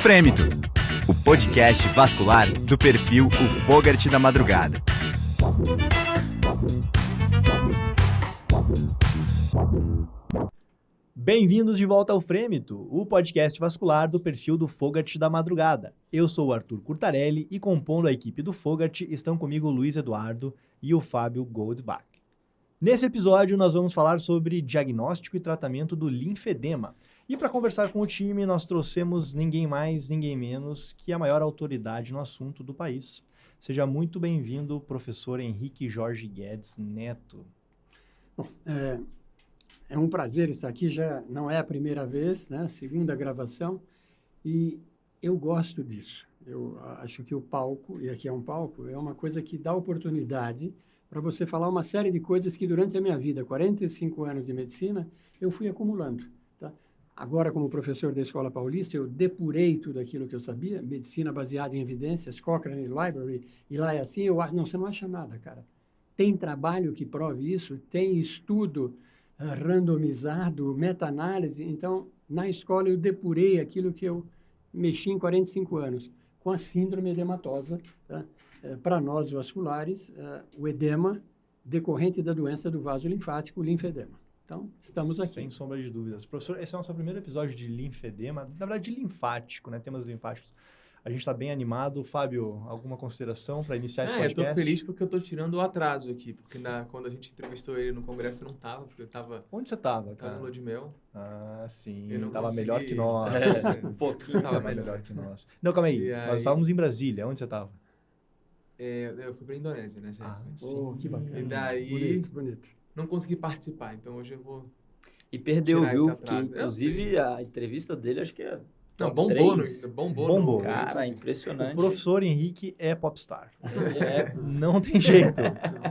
Frêmito, o podcast vascular do perfil O Fogart da Madrugada. Bem-vindos de volta ao Frêmito, o podcast vascular do perfil do Fogart da Madrugada. Eu sou o Arthur Curtarelli e compondo a equipe do Fogart estão comigo o Luiz Eduardo e o Fábio Goldbach. Nesse episódio nós vamos falar sobre diagnóstico e tratamento do linfedema. E para conversar com o time nós trouxemos ninguém mais, ninguém menos que a maior autoridade no assunto do país. Seja muito bem-vindo, professor Henrique Jorge Guedes Neto. Bom, é um prazer estar aqui, já não é a primeira vez, né? Segunda gravação, e eu gosto disso. Eu acho que o palco, e aqui é um palco, é uma coisa que dá oportunidade para você falar uma série de coisas que durante a minha vida, 45 anos de medicina, eu fui acumulando. Tá? Agora, como professor da Escola Paulista, eu depurei tudo aquilo que eu sabia, medicina baseada em evidências, Cochrane Library, e lá é assim, não, você não acha nada, cara. Tem trabalho que prove isso, tem estudo randomizado, meta-análise. Então, na escola eu depurei aquilo que eu mexi em 45 anos, com a síndrome edematosa, tá? Para nós vasculares, o edema decorrente da doença do vaso linfático, o linfedema. Então, estamos aqui. Sem sombra de dúvidas. Professor, esse é o nosso primeiro episódio de linfedema, na verdade de linfático, né? Temas linfáticos. A gente está bem animado. Fábio, alguma consideração para iniciar esse podcast? Eu estou feliz porque eu estou tirando o atraso aqui, porque quando a gente entrevistou ele no congresso eu não estava, porque eu estava... Onde você estava, cara? Estava no Lua de Mel. Ah, sim. Eu não estava consegui. Melhor que nós. Um pouquinho estava melhor que nós. Não, calma aí. Nós estávamos em Brasília. Onde você estava? Eu fui para a Indonésia, né? Sim. Que bacana. E daí... Bonito. Não consegui participar, então hoje eu vou... E perdeu, tirar viu? esse Porque, atraso. inclusive, a entrevista dele, acho que é Não, top bombou. 3. Bombou. Cara, impressionante. O professor Henrique é popstar. É. Não tem jeito.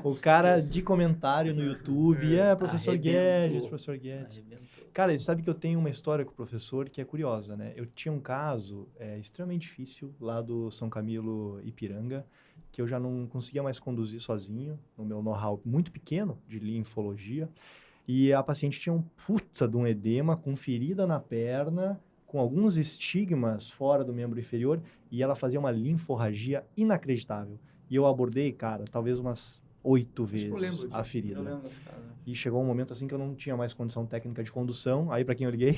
O cara de comentário no YouTube, professor Guedes, professor Guedes. Arrebentou. Cara, você sabe que eu tenho uma história com o professor que é curiosa, né? Eu tinha um caso extremamente difícil lá do São Camilo Ipiranga, que eu já não conseguia mais conduzir sozinho, no meu know-how muito pequeno de linfologia. E a paciente tinha um puta de um edema com ferida na perna, com alguns estigmas fora do membro inferior, e ela fazia uma linforragia inacreditável. E eu abordei, cara, talvez umas 8 vezes a ferida. Eu lembro desse cara. E chegou um momento assim que eu não tinha mais condição técnica de condução. Aí, para quem eu liguei,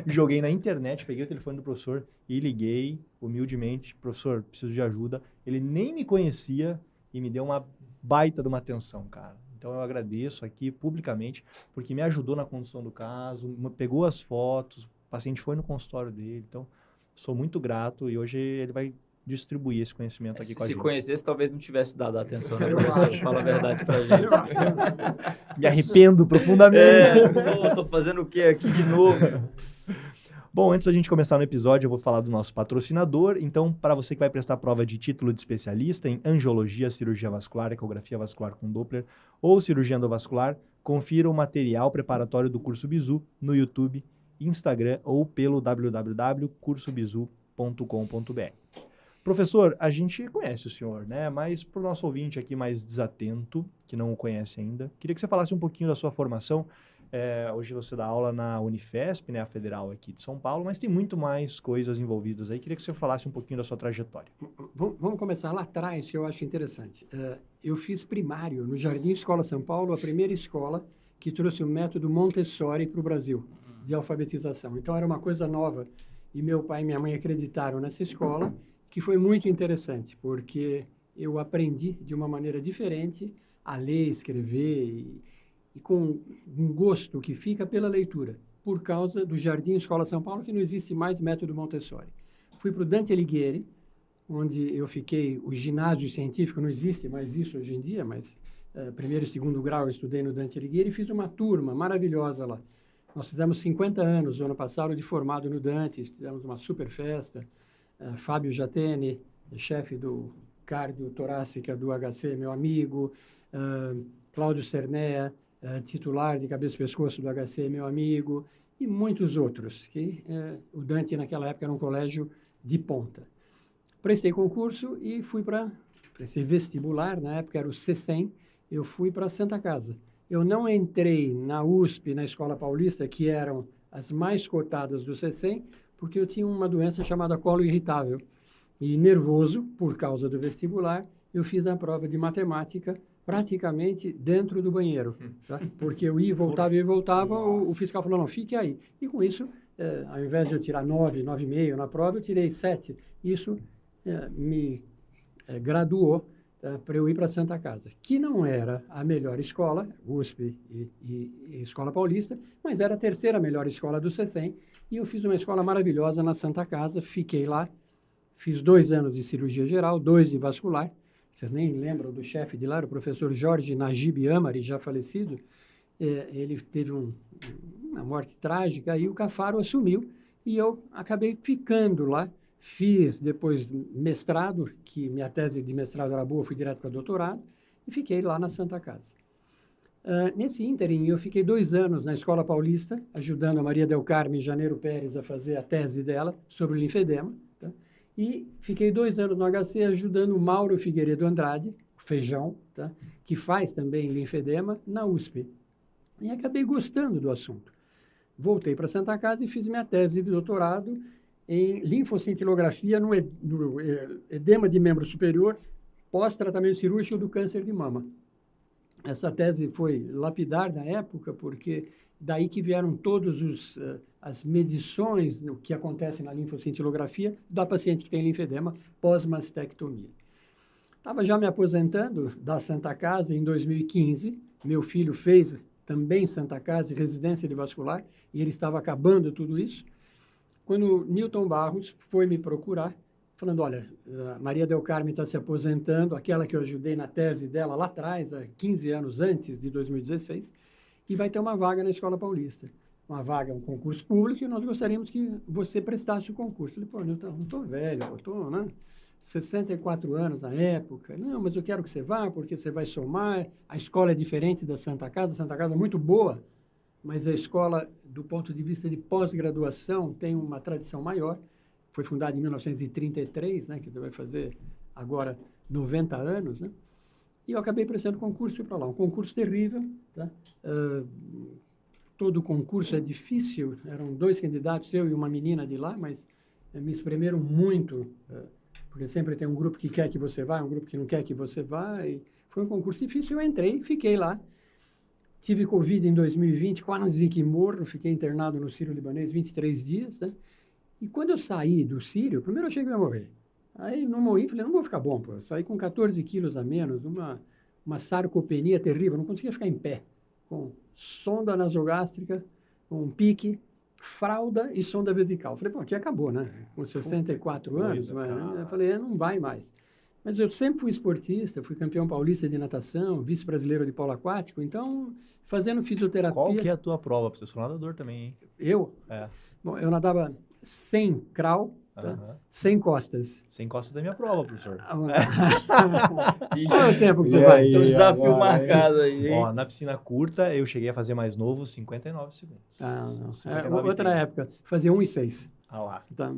joguei na internet, peguei o telefone do professor e liguei humildemente. Professor, preciso de ajuda. Ele nem me conhecia e me deu uma baita de uma atenção, cara. Então, eu agradeço aqui publicamente, porque me ajudou na condução do caso, pegou as fotos, o paciente foi no consultório dele. Então, sou muito grato e hoje ele vai distribuir esse conhecimento aqui com a gente. Se conhecesse, talvez não tivesse dado a atenção, né, professor? Fala a verdade pra gente. Me arrependo profundamente. Tô fazendo o quê aqui de novo? Bom, antes da gente começar no episódio, eu vou falar do nosso patrocinador. Então, para você que vai prestar prova de título de especialista em angiologia, cirurgia vascular, ecografia vascular com Doppler ou cirurgia endovascular, confira o material preparatório do Curso Bizu no YouTube, Instagram ou pelo www.cursobizu.com.br. Professor, a gente conhece o senhor, né? Mas para o nosso ouvinte aqui mais desatento, que não o conhece ainda, queria que você falasse um pouquinho da sua formação. Hoje você dá aula na Unifesp, né, a Federal aqui de São Paulo, mas tem muito mais coisas envolvidas aí. Queria que você falasse um pouquinho da sua trajetória. Vamos começar lá atrás, que eu acho interessante. Eu fiz primário no Jardim Escola São Paulo, a primeira escola que trouxe o método Montessori para o Brasil, de alfabetização. Então, era uma coisa nova. E meu pai e minha mãe acreditaram nessa escola, que foi muito interessante, porque eu aprendi de uma maneira diferente a ler, escrever e com um gosto que fica pela leitura, por causa do Jardim Escola São Paulo, que não existe mais método Montessori. Fui para o Dante Alighieri, onde eu fiquei, o ginásio científico, não existe mais isso hoje em dia, mas primeiro e segundo grau eu estudei no Dante Alighieri e fiz uma turma maravilhosa lá. Nós fizemos 50 anos, no ano passado, de formado no Dante, fizemos uma super festa. Fábio Jatene, chefe do cardio-torácica do HC, meu amigo, Cláudio Cernea, titular de cabeça e pescoço do HC, meu amigo, e muitos outros, que o Dante naquela época era um colégio de ponta. Prestei concurso e prestei vestibular, na época era o C100, eu fui para Santa Casa. Eu não entrei na USP, na Escola Paulista, que eram as mais cotadas do CECEM, porque eu tinha uma doença chamada colo irritável. E nervoso, por causa do vestibular, eu fiz a prova de matemática praticamente dentro do banheiro. Tá? Porque eu ia e voltava, o fiscal falou, não, fique aí. E com isso, ao invés de eu tirar 9, 9,5 na prova, eu tirei 7. Isso me graduou para eu ir para Santa Casa, que não era a melhor escola, USP e Escola Paulista, mas era a terceira melhor escola do CECEM, e eu fiz uma escola maravilhosa na Santa Casa, fiquei lá, fiz 2 anos de cirurgia geral, 2 de vascular. Vocês nem lembram do chefe de lá, o professor Jorge Najib Amari, já falecido. Ele teve uma morte trágica, e o Cafaro assumiu, e eu acabei ficando lá. Fiz depois mestrado, que minha tese de mestrado era boa, fui direto para doutorado, e fiquei lá na Santa Casa. Nesse ínterim, eu fiquei 2 anos na Escola Paulista, ajudando a Maria del Carme Janeiro Pérez a fazer a tese dela sobre o linfedema. Tá? E fiquei 2 anos no HC ajudando o Mauro Figueiredo Andrade, Feijão, tá? Que faz também linfedema, na USP. E acabei gostando do assunto. Voltei para Santa Casa e fiz minha tese de doutorado em linfocintilografia no edema de membro superior, pós-tratamento cirúrgico do câncer de mama. Essa tese foi lapidar na época, porque daí que vieram todas as medições que acontecem na linfocintilografia da paciente que tem linfedema pós-mastectomia. Estava já me aposentando da Santa Casa em 2015, meu filho fez também Santa Casa, residência de vascular, e ele estava acabando tudo isso, quando Newton Barros foi me procurar, falando, olha, a Maria del Carme está se aposentando, aquela que eu ajudei na tese dela lá atrás, há 15 anos antes de 2016, e vai ter uma vaga na Escola Paulista. Uma vaga, um concurso público, e nós gostaríamos que você prestasse o concurso. Eu falei, pô, Newton, não estou velho, eu estou, né, 64 anos na época. Não, mas eu quero que você vá, porque você vai somar. A escola é diferente da Santa Casa. A Santa Casa é muito boa, mas a escola, do ponto de vista de pós-graduação, tem uma tradição maior. Foi fundada em 1933, né, que vai fazer agora 90 anos, né? E eu acabei prestando concurso e fui para lá. Um concurso terrível, tá? Todo concurso é difícil. Eram 2 candidatos, eu e uma menina de lá, mas me espremeram muito, porque sempre tem um grupo que quer que você vá, um grupo que não quer que você vá. E foi um concurso difícil. Eu entrei, fiquei lá. Tive Covid em 2020, quase que morro, fiquei internado no Sírio-Libanês 23 dias, né? E quando eu saí do Sírio, primeiro eu achei que eu ia morrer. Aí não morri, falei, não vou ficar bom, pô. Eu saí com 14 quilos a menos, uma sarcopenia terrível, não conseguia ficar em pé, com sonda nasogástrica, com pique, fralda e sonda vesical. Falei, pô, aqui acabou, né? Com 64 anos, eu falei, não vai mais. Mas eu sempre fui esportista, fui campeão paulista de natação, vice-brasileiro de polo aquático, então, fazendo fisioterapia... Qual que é a tua prova? Porque eu sou nadador também, hein? Eu? Bom, eu nadava 100 crawl, tá? 100 costas. 100 costas da minha prova, professor. Qual é o tempo que você vai? Tem um desafio marcado aí, hein? Ó, na piscina curta, eu cheguei a fazer mais novo, 59 segundos. Não. 59 outra época, fazia 1,6. Ah lá. Então,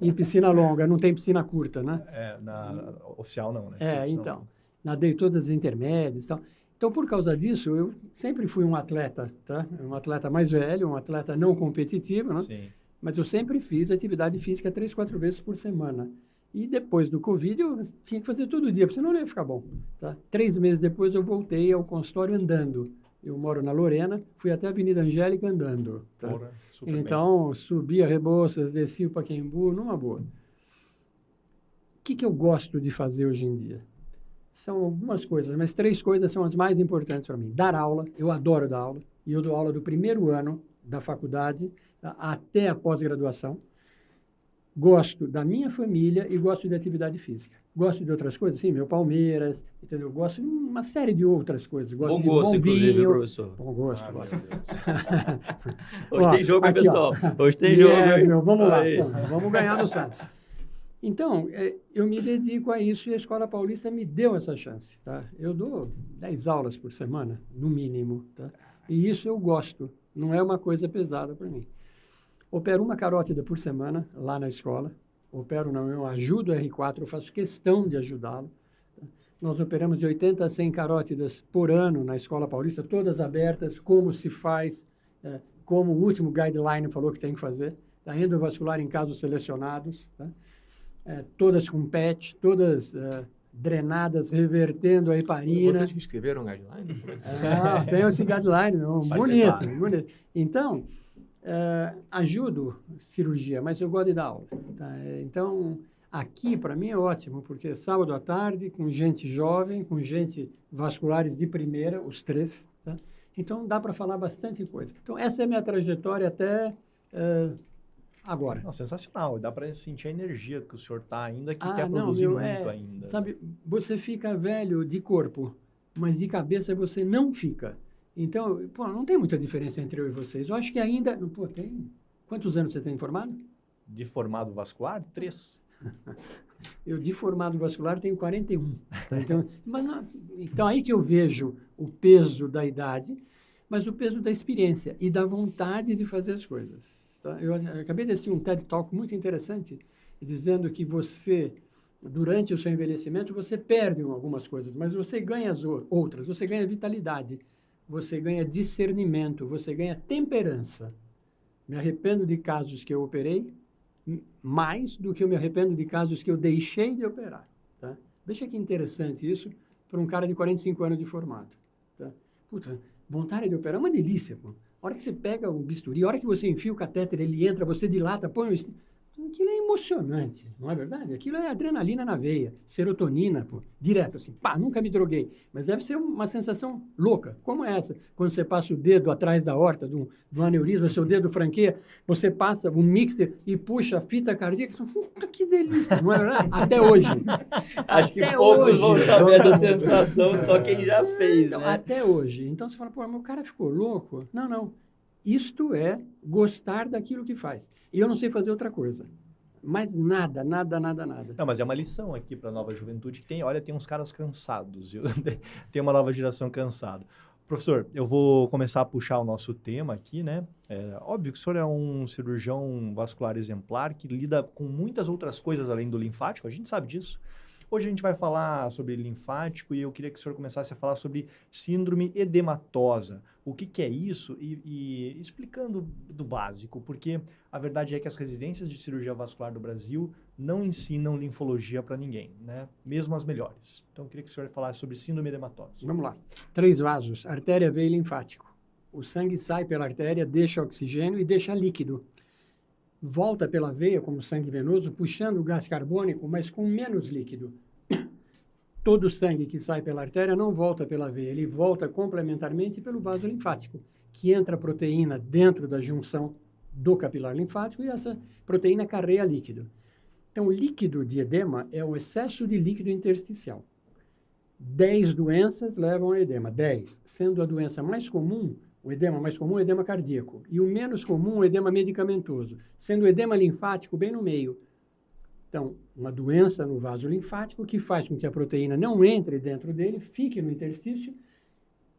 em piscina longa, não tem piscina curta, né? Na oficial não, né? Então. Nadei todas as intermédias e tal. Então, por causa disso, eu sempre fui um atleta, tá? Um atleta mais velho, um atleta não competitivo, né? Sim. Mas eu sempre fiz atividade física 3, 4 vezes por semana. E depois do Covid, eu tinha que fazer todo dia, porque senão não ia ficar bom. Tá? 3 meses depois, eu voltei ao consultório andando. Eu moro na Lorena, fui até a Avenida Angélica andando. Tá? Porra, super então, bem. subia Rebouças, descia o Pacaembu, numa boa. O que eu gosto de fazer hoje em dia? São algumas coisas, mas 3 coisas são as mais importantes para mim. Dar aula, eu adoro dar aula. E eu dou aula do primeiro ano da faculdade até a pós-graduação. Gosto da minha família e gosto de atividade física. Gosto de outras coisas, sim, meu Palmeiras, entendeu? Gosto de uma série de outras coisas. Gosto Bom de gosto, bom inclusive, vinho. professor. Bom gosto. Meu Deus. Hoje tem jogo, hein, aqui, pessoal? Hoje tem jogo, hein? Vamos lá, Aí. vamos ganhar no Santos. Então, eu me dedico a isso e a Escola Paulista me deu essa chance. Tá? Eu dou 10 aulas por semana, no mínimo. Tá? E isso eu gosto, não é uma coisa pesada para mim. Opero uma carótida por semana lá na escola. Eu ajudo o R4, eu faço questão de ajudá-lo. Tá? Nós operamos de 80 a 100 carótidas por ano na Escola Paulista, todas abertas, como se faz, como o último guideline falou que tem que fazer, tá? Endovascular em casos selecionados, tá? Todas com PET, todas drenadas, revertendo a heparina. Vocês que escreveram um guideline? Tem esse guideline, bonito. Então, ajudo cirurgia, mas eu gosto de dar aula. Tá? Então, aqui, para mim, é ótimo, porque é sábado à tarde, com gente jovem, com gente vasculares de primeira, os 3. Tá? Então, dá para falar bastante coisa. Então, essa é a minha trajetória até agora. Não, sensacional. Dá para sentir a energia que o senhor está ainda, que quer não, produzir meu, muito ainda. Sabe, você fica velho de corpo, mas de cabeça você não fica. Então, não tem muita diferença entre eu e vocês. Eu acho que ainda... tem... Quantos anos você tem formado? De formado vascular? 3. Eu, de formado vascular, tenho 41. Tá? Então, aí que eu vejo o peso da idade, mas o peso da experiência e da vontade de fazer as coisas. Tá? Eu acabei de assistir um TED Talk muito interessante, dizendo que você, durante o seu envelhecimento, você perde algumas coisas, mas você ganha as outras. Você ganha vitalidade, você ganha discernimento, você ganha temperança. Me arrependo de casos que eu operei, mais do que eu me arrependo de casos que eu deixei de operar. Tá? Veja que interessante isso para um cara de 45 anos de formado. Tá? Puta, vontade de operar é uma delícia. Pô. A hora que você pega o bisturi, a hora que você enfia o catéter, ele entra, você dilata, põe o... Aquilo é emocionante, não é verdade? Aquilo é adrenalina na veia, serotonina, pô, direto assim, pá, nunca me droguei. Mas deve ser uma sensação louca, como essa. Quando você passa o dedo atrás da horta do aneurisma, seu dedo franqueia, você passa um mixer e puxa a fita cardíaca, que delícia, não é verdade? Até hoje. Acho que poucos vão saber essa sensação, só quem já fez, então, né? Até hoje. Então você fala, pô, meu cara ficou louco? Não. Isto é gostar daquilo que faz. E eu não sei fazer outra coisa. Mas nada. Não, mas é uma lição aqui para a nova juventude que tem uns caras cansados, viu? Tem uma nova geração cansada. Professor, eu vou começar a puxar o nosso tema aqui, né? Óbvio que o senhor é um cirurgião vascular exemplar que lida com muitas outras coisas além do linfático, a gente sabe disso. Hoje a gente vai falar sobre linfático e eu queria que o senhor começasse a falar sobre síndrome edematosa. O que é isso? E explicando do básico, porque a verdade é que as residências de cirurgia vascular do Brasil não ensinam linfologia para ninguém, né? Mesmo as melhores. Então, eu queria que o senhor falasse sobre síndrome edematosa. Vamos lá. 3 vasos, artéria, veia e linfático. O sangue sai pela artéria, deixa oxigênio e deixa líquido. Volta pela veia, como sangue venoso, puxando o gás carbônico, mas com menos líquido. Todo o sangue que sai pela artéria não volta pela veia, ele volta complementarmente pelo vaso linfático, que entra a proteína dentro da junção do capilar linfático e essa proteína carrega líquido. Então, o líquido de edema é o excesso de líquido intersticial. 10 doenças levam a edema, 10. Sendo a doença mais comum, o edema mais comum é o edema cardíaco. E o menos comum é o edema medicamentoso, sendo o edema linfático bem no meio. Então, uma doença no vaso linfático que faz com que a proteína não entre dentro dele, fique no interstício,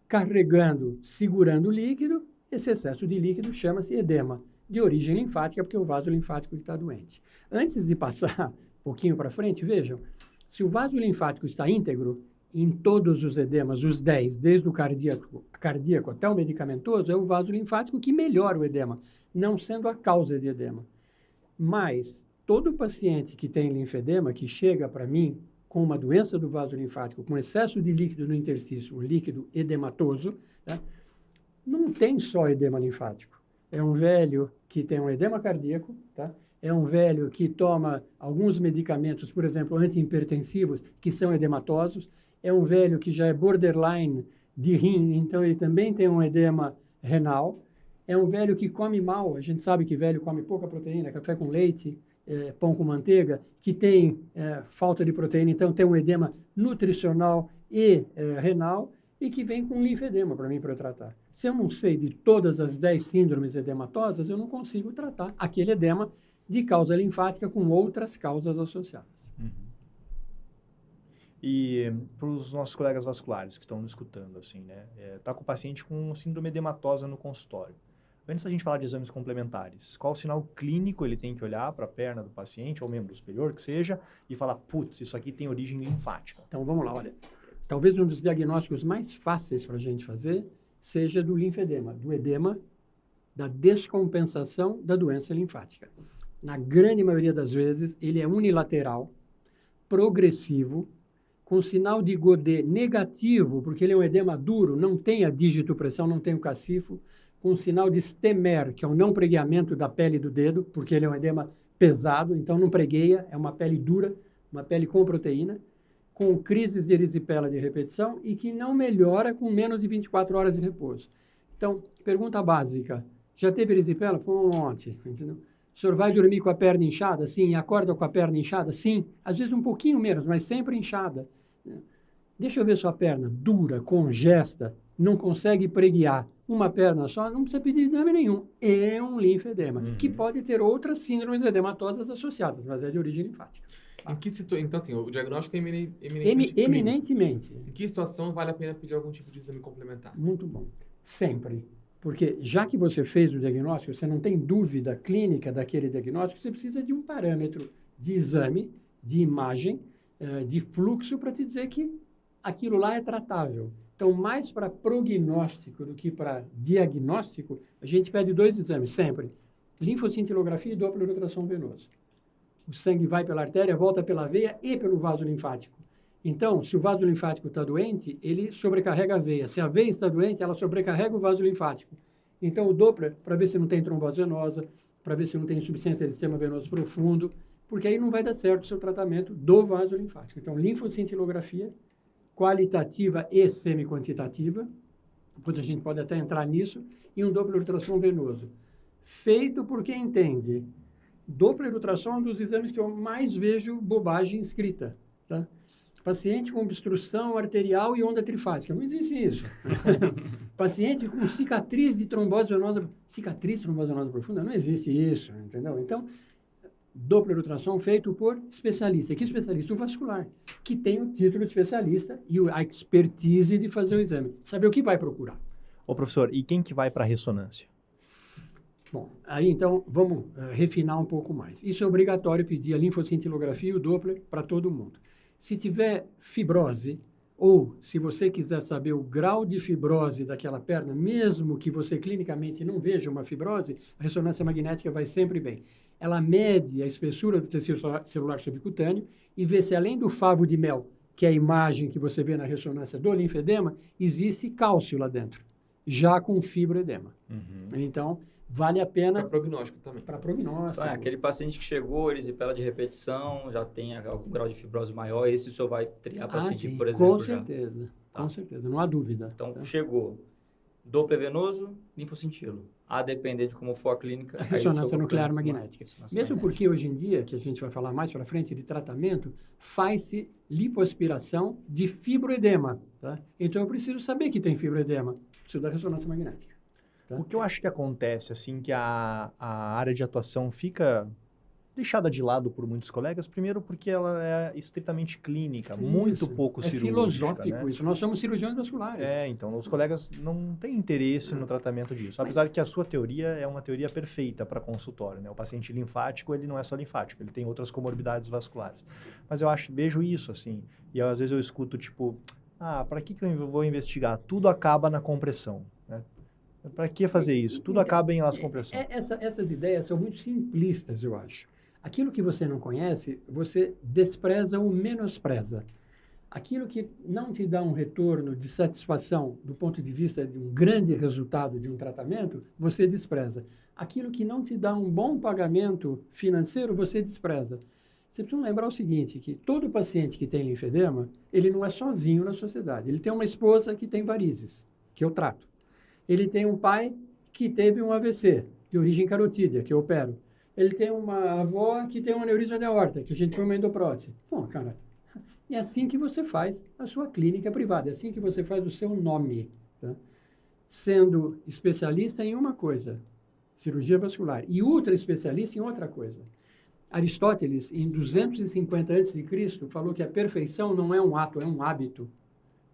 carregando, segurando o líquido. Esse excesso de líquido chama-se edema, de origem linfática, porque é o vaso linfático que está doente. Antes de passar um pouquinho para frente, vejam, se o vaso linfático está íntegro, em todos os edemas, os 10, desde o cardíaco até o medicamentoso, é o vaso linfático que melhora o edema, não sendo a causa de edema. Mas todo paciente que tem linfedema, que chega para mim com uma doença do vaso linfático, com excesso de líquido no interstício, um líquido edematoso, tá? Não tem só edema linfático. É um velho que tem um edema cardíaco, tá? É um velho que toma alguns medicamentos, por exemplo, antihipertensivos, que são edematosos. É um velho que já é borderline de rim, então ele também tem um edema renal. É um velho que come mal, a gente sabe que velho come pouca proteína, café com leite, pão com manteiga, que tem falta de proteína, então tem um edema nutricional e renal, e que vem com linfedema para mim para eu tratar. Se eu não sei de todas as 10 síndromes edematosas, eu não consigo tratar aquele edema de causa linfática com outras causas associadas. E para os nossos colegas vasculares que estão nos escutando, assim, né? Tá com o paciente com síndrome edematosa no consultório. Antes da gente falar de exames complementares, qual o sinal clínico ele tem que olhar para a perna do paciente, ou membro superior, que seja, e falar, putz, isso aqui tem origem linfática? Então, vamos lá, olha. Talvez um dos diagnósticos mais fáceis para a gente fazer seja do linfedema, do edema da descompensação da doença linfática. Na grande maioria das vezes, ele é unilateral, progressivo, com sinal de Godet negativo, porque ele é um edema duro, não tem a digitopressão, não tem o cacifo, com sinal de Stemmer, que é um não pregueamento da pele do dedo, porque ele é um edema pesado, então não pregueia, é uma pele dura, uma pele com proteína, com crises de erisipela de repetição e que não melhora com menos de 24 horas de repouso. Então, pergunta básica, já teve erisipela? Foi ontem, entendeu? O senhor vai dormir com a perna inchada? Sim. Acorda com a perna inchada? Sim. Às vezes um pouquinho menos, mas sempre inchada. Deixa eu ver sua perna dura, congesta, não consegue preguiar. Uma perna só, não precisa pedir exame nenhum. É um linfedema, que pode ter outras síndromes edematosas associadas, mas é de origem linfática. Em que então, assim, o diagnóstico é Eminentemente. Em que situação vale a pena pedir algum tipo de exame complementar? Muito bom. Sempre. Porque já que você fez o diagnóstico, você não tem dúvida clínica daquele diagnóstico, você precisa de um parâmetro de exame, de imagem, de fluxo para te dizer que aquilo lá é tratável. Então, mais para prognóstico do que para diagnóstico, a gente pede 2 exames sempre. Linfocintilografia e Doppler ultrassom venoso. O sangue vai pela artéria, volta pela veia e pelo vaso linfático. Então, se o vaso linfático está doente, ele sobrecarrega a veia. Se a veia está doente, ela sobrecarrega o vaso linfático. Então, o Doppler, para ver se não tem trombose venosa, para ver se não tem insuficiência de sistema venoso profundo, porque aí não vai dar certo o seu tratamento do vaso linfático. Então, linfocintilografia, qualitativa e semi-quantitativa, depois a gente pode até entrar nisso, e um Doppler ultrassom venoso. Feito por quem entende. Doppler ultrassom é um dos exames que eu mais vejo bobagem escrita, tá? Paciente com obstrução arterial e onda trifásica. Não existe isso. Paciente com cicatriz de trombose venosa. Cicatriz de trombose venosa profunda? Não existe isso, entendeu? Então, Doppler ultrassom feito por especialista. Que especialista? O vascular, que tem o título de especialista e a expertise de fazer o exame. Saber o que vai procurar. Ô, professor, e quem que vai para a ressonância? Bom, aí então vamos refinar um pouco mais. Isso é obrigatório pedir a linfocintilografia e o Doppler para todo mundo. Se tiver fibrose, ou se você quiser saber o grau de fibrose daquela perna, mesmo que você clinicamente não veja uma fibrose, a ressonância magnética vai sempre bem. Ela mede a espessura do tecido celular subcutâneo e vê se além do favo de mel, que é a imagem que você vê na ressonância do linfedema, existe cálcio lá dentro, já com fibroedema. Então, vale a pena... Para prognóstico também. Para prognóstico. Aquele paciente que chegou, erisipela de repetição, já tem algum grau de fibrose maior, esse o senhor vai triar para pedir, sim, por exemplo. Com certeza, com certeza, não há dúvida. Então, chegou, Doppler venoso, linfocintilo. A depender de como for a clínica... Ressonância nuclear magnética. Mesmo porque hoje em dia, que a gente vai falar mais para frente de tratamento, faz-se lipoaspiração de fibroedema, tá? Então, eu preciso saber que tem fibroedema. Preciso da ressonância magnética. Tá? O que eu acho que acontece, assim, que a área de atuação fica deixada de lado por muitos colegas, primeiro porque ela é estritamente clínica, muito pouco cirúrgica. É filosófico, né? Isso. Nós somos cirurgiões vasculares. Então, os colegas não têm interesse no tratamento disso, apesar que a sua teoria é uma teoria perfeita para consultório, né? O paciente linfático, ele não é só linfático, ele tem outras comorbidades vasculares. Mas eu vejo isso, assim, e às vezes eu escuto, tipo, para que eu vou investigar? Tudo acaba na compressão, né? Para que fazer isso? Tudo acaba em las compressão. Essas ideias são muito simplistas, eu acho. Aquilo que você não conhece, você despreza ou menospreza. Aquilo que não te dá um retorno de satisfação do ponto de vista de um grande resultado de um tratamento, você despreza. Aquilo que não te dá um bom pagamento financeiro, você despreza. Você precisa lembrar o seguinte, que todo paciente que tem linfedema, ele não é sozinho na sociedade. Ele tem uma esposa que tem varizes, que eu trato. Ele tem um pai que teve um AVC, de origem carotídea, que eu opero. Ele tem uma avó que tem um aneurisma de aorta, que a gente põe uma endoprótese. Bom, cara, é assim que você faz a sua clínica privada, é assim que você faz o seu nome, tá? Sendo especialista em uma coisa, cirurgia vascular, e ultra especialista em outra coisa. Aristóteles, em 250 a.C., falou que a perfeição não é um ato, é um hábito.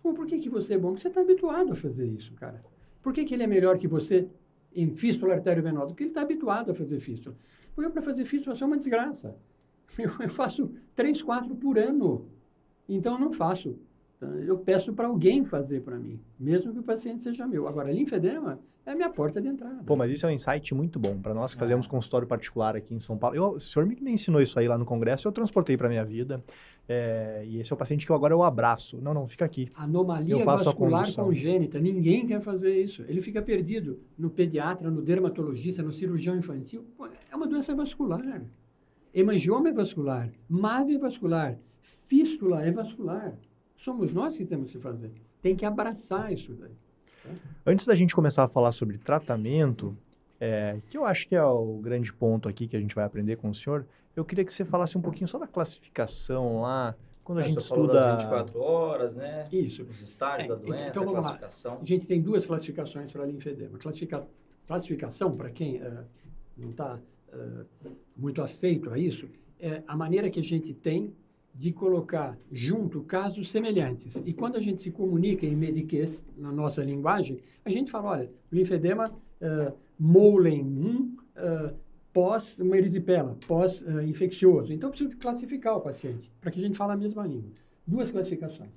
Pô, por que você é bom? Porque você está habituado a fazer isso, cara. Por que ele é melhor que você em fístula arteriovenosa? Porque ele está habituado a fazer fístula. Porque para fazer fístula é uma desgraça. Eu faço 3, 4 por ano. Então, eu não faço. Tá? Eu peço para alguém fazer para mim, mesmo que o paciente seja meu. Agora, linfedema é a minha porta de entrada. Pô, mas isso é um insight muito bom. Para nós que fazemos consultório particular aqui em São Paulo. O senhor me ensinou isso aí lá no congresso, eu transportei para minha vida. E esse é o paciente que agora eu abraço. Não, fica aqui. Anomalia Eu faço a vascular condução. congênita. Ninguém quer fazer isso. Ele fica perdido no pediatra, no dermatologista, no cirurgião infantil. Pô, é uma doença vascular. Hemangioma é vascular. MAVE é vascular. Fístula é vascular. Somos nós que temos que fazer. Tem que abraçar isso daí. Antes da gente começar a falar sobre tratamento, que eu acho que é o grande ponto aqui que a gente vai aprender com o senhor, eu queria que você falasse um pouquinho só da classificação lá, quando a gente Você falou estuda... das 24 horas, né? Isso. Os estágios da doença, Então, vamos lá. classificação. A gente tem duas classificações para linfedema. Classificação, para quem não está muito afeito a isso, é a maneira que a gente tem de colocar junto casos semelhantes. E quando a gente se comunica em mediquês, na nossa linguagem, a gente fala, olha, linfedema Molen 1, pós uma erisipela, pós-infeccioso. Então, preciso classificar o paciente, para que a gente fale a mesma língua. Duas classificações.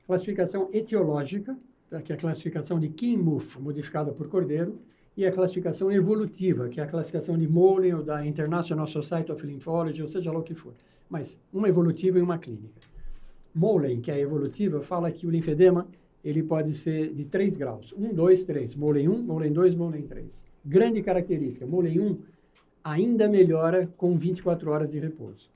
Classificação etiológica, tá, que é a classificação de Kim-Muff, modificada por Cordeiro, e a classificação evolutiva, que é a classificação de Molen ou da International Society of Lymphology, ou seja lá o que for. Mas uma evolutiva e uma clínica. Molen, que é a evolutiva, fala que o linfedema ele pode ser de 3 graus. 1, 2, 3. Molen 1, Molen 2, Molen 3. Grande característica. Molen 1 ainda melhora com 24 horas de repouso.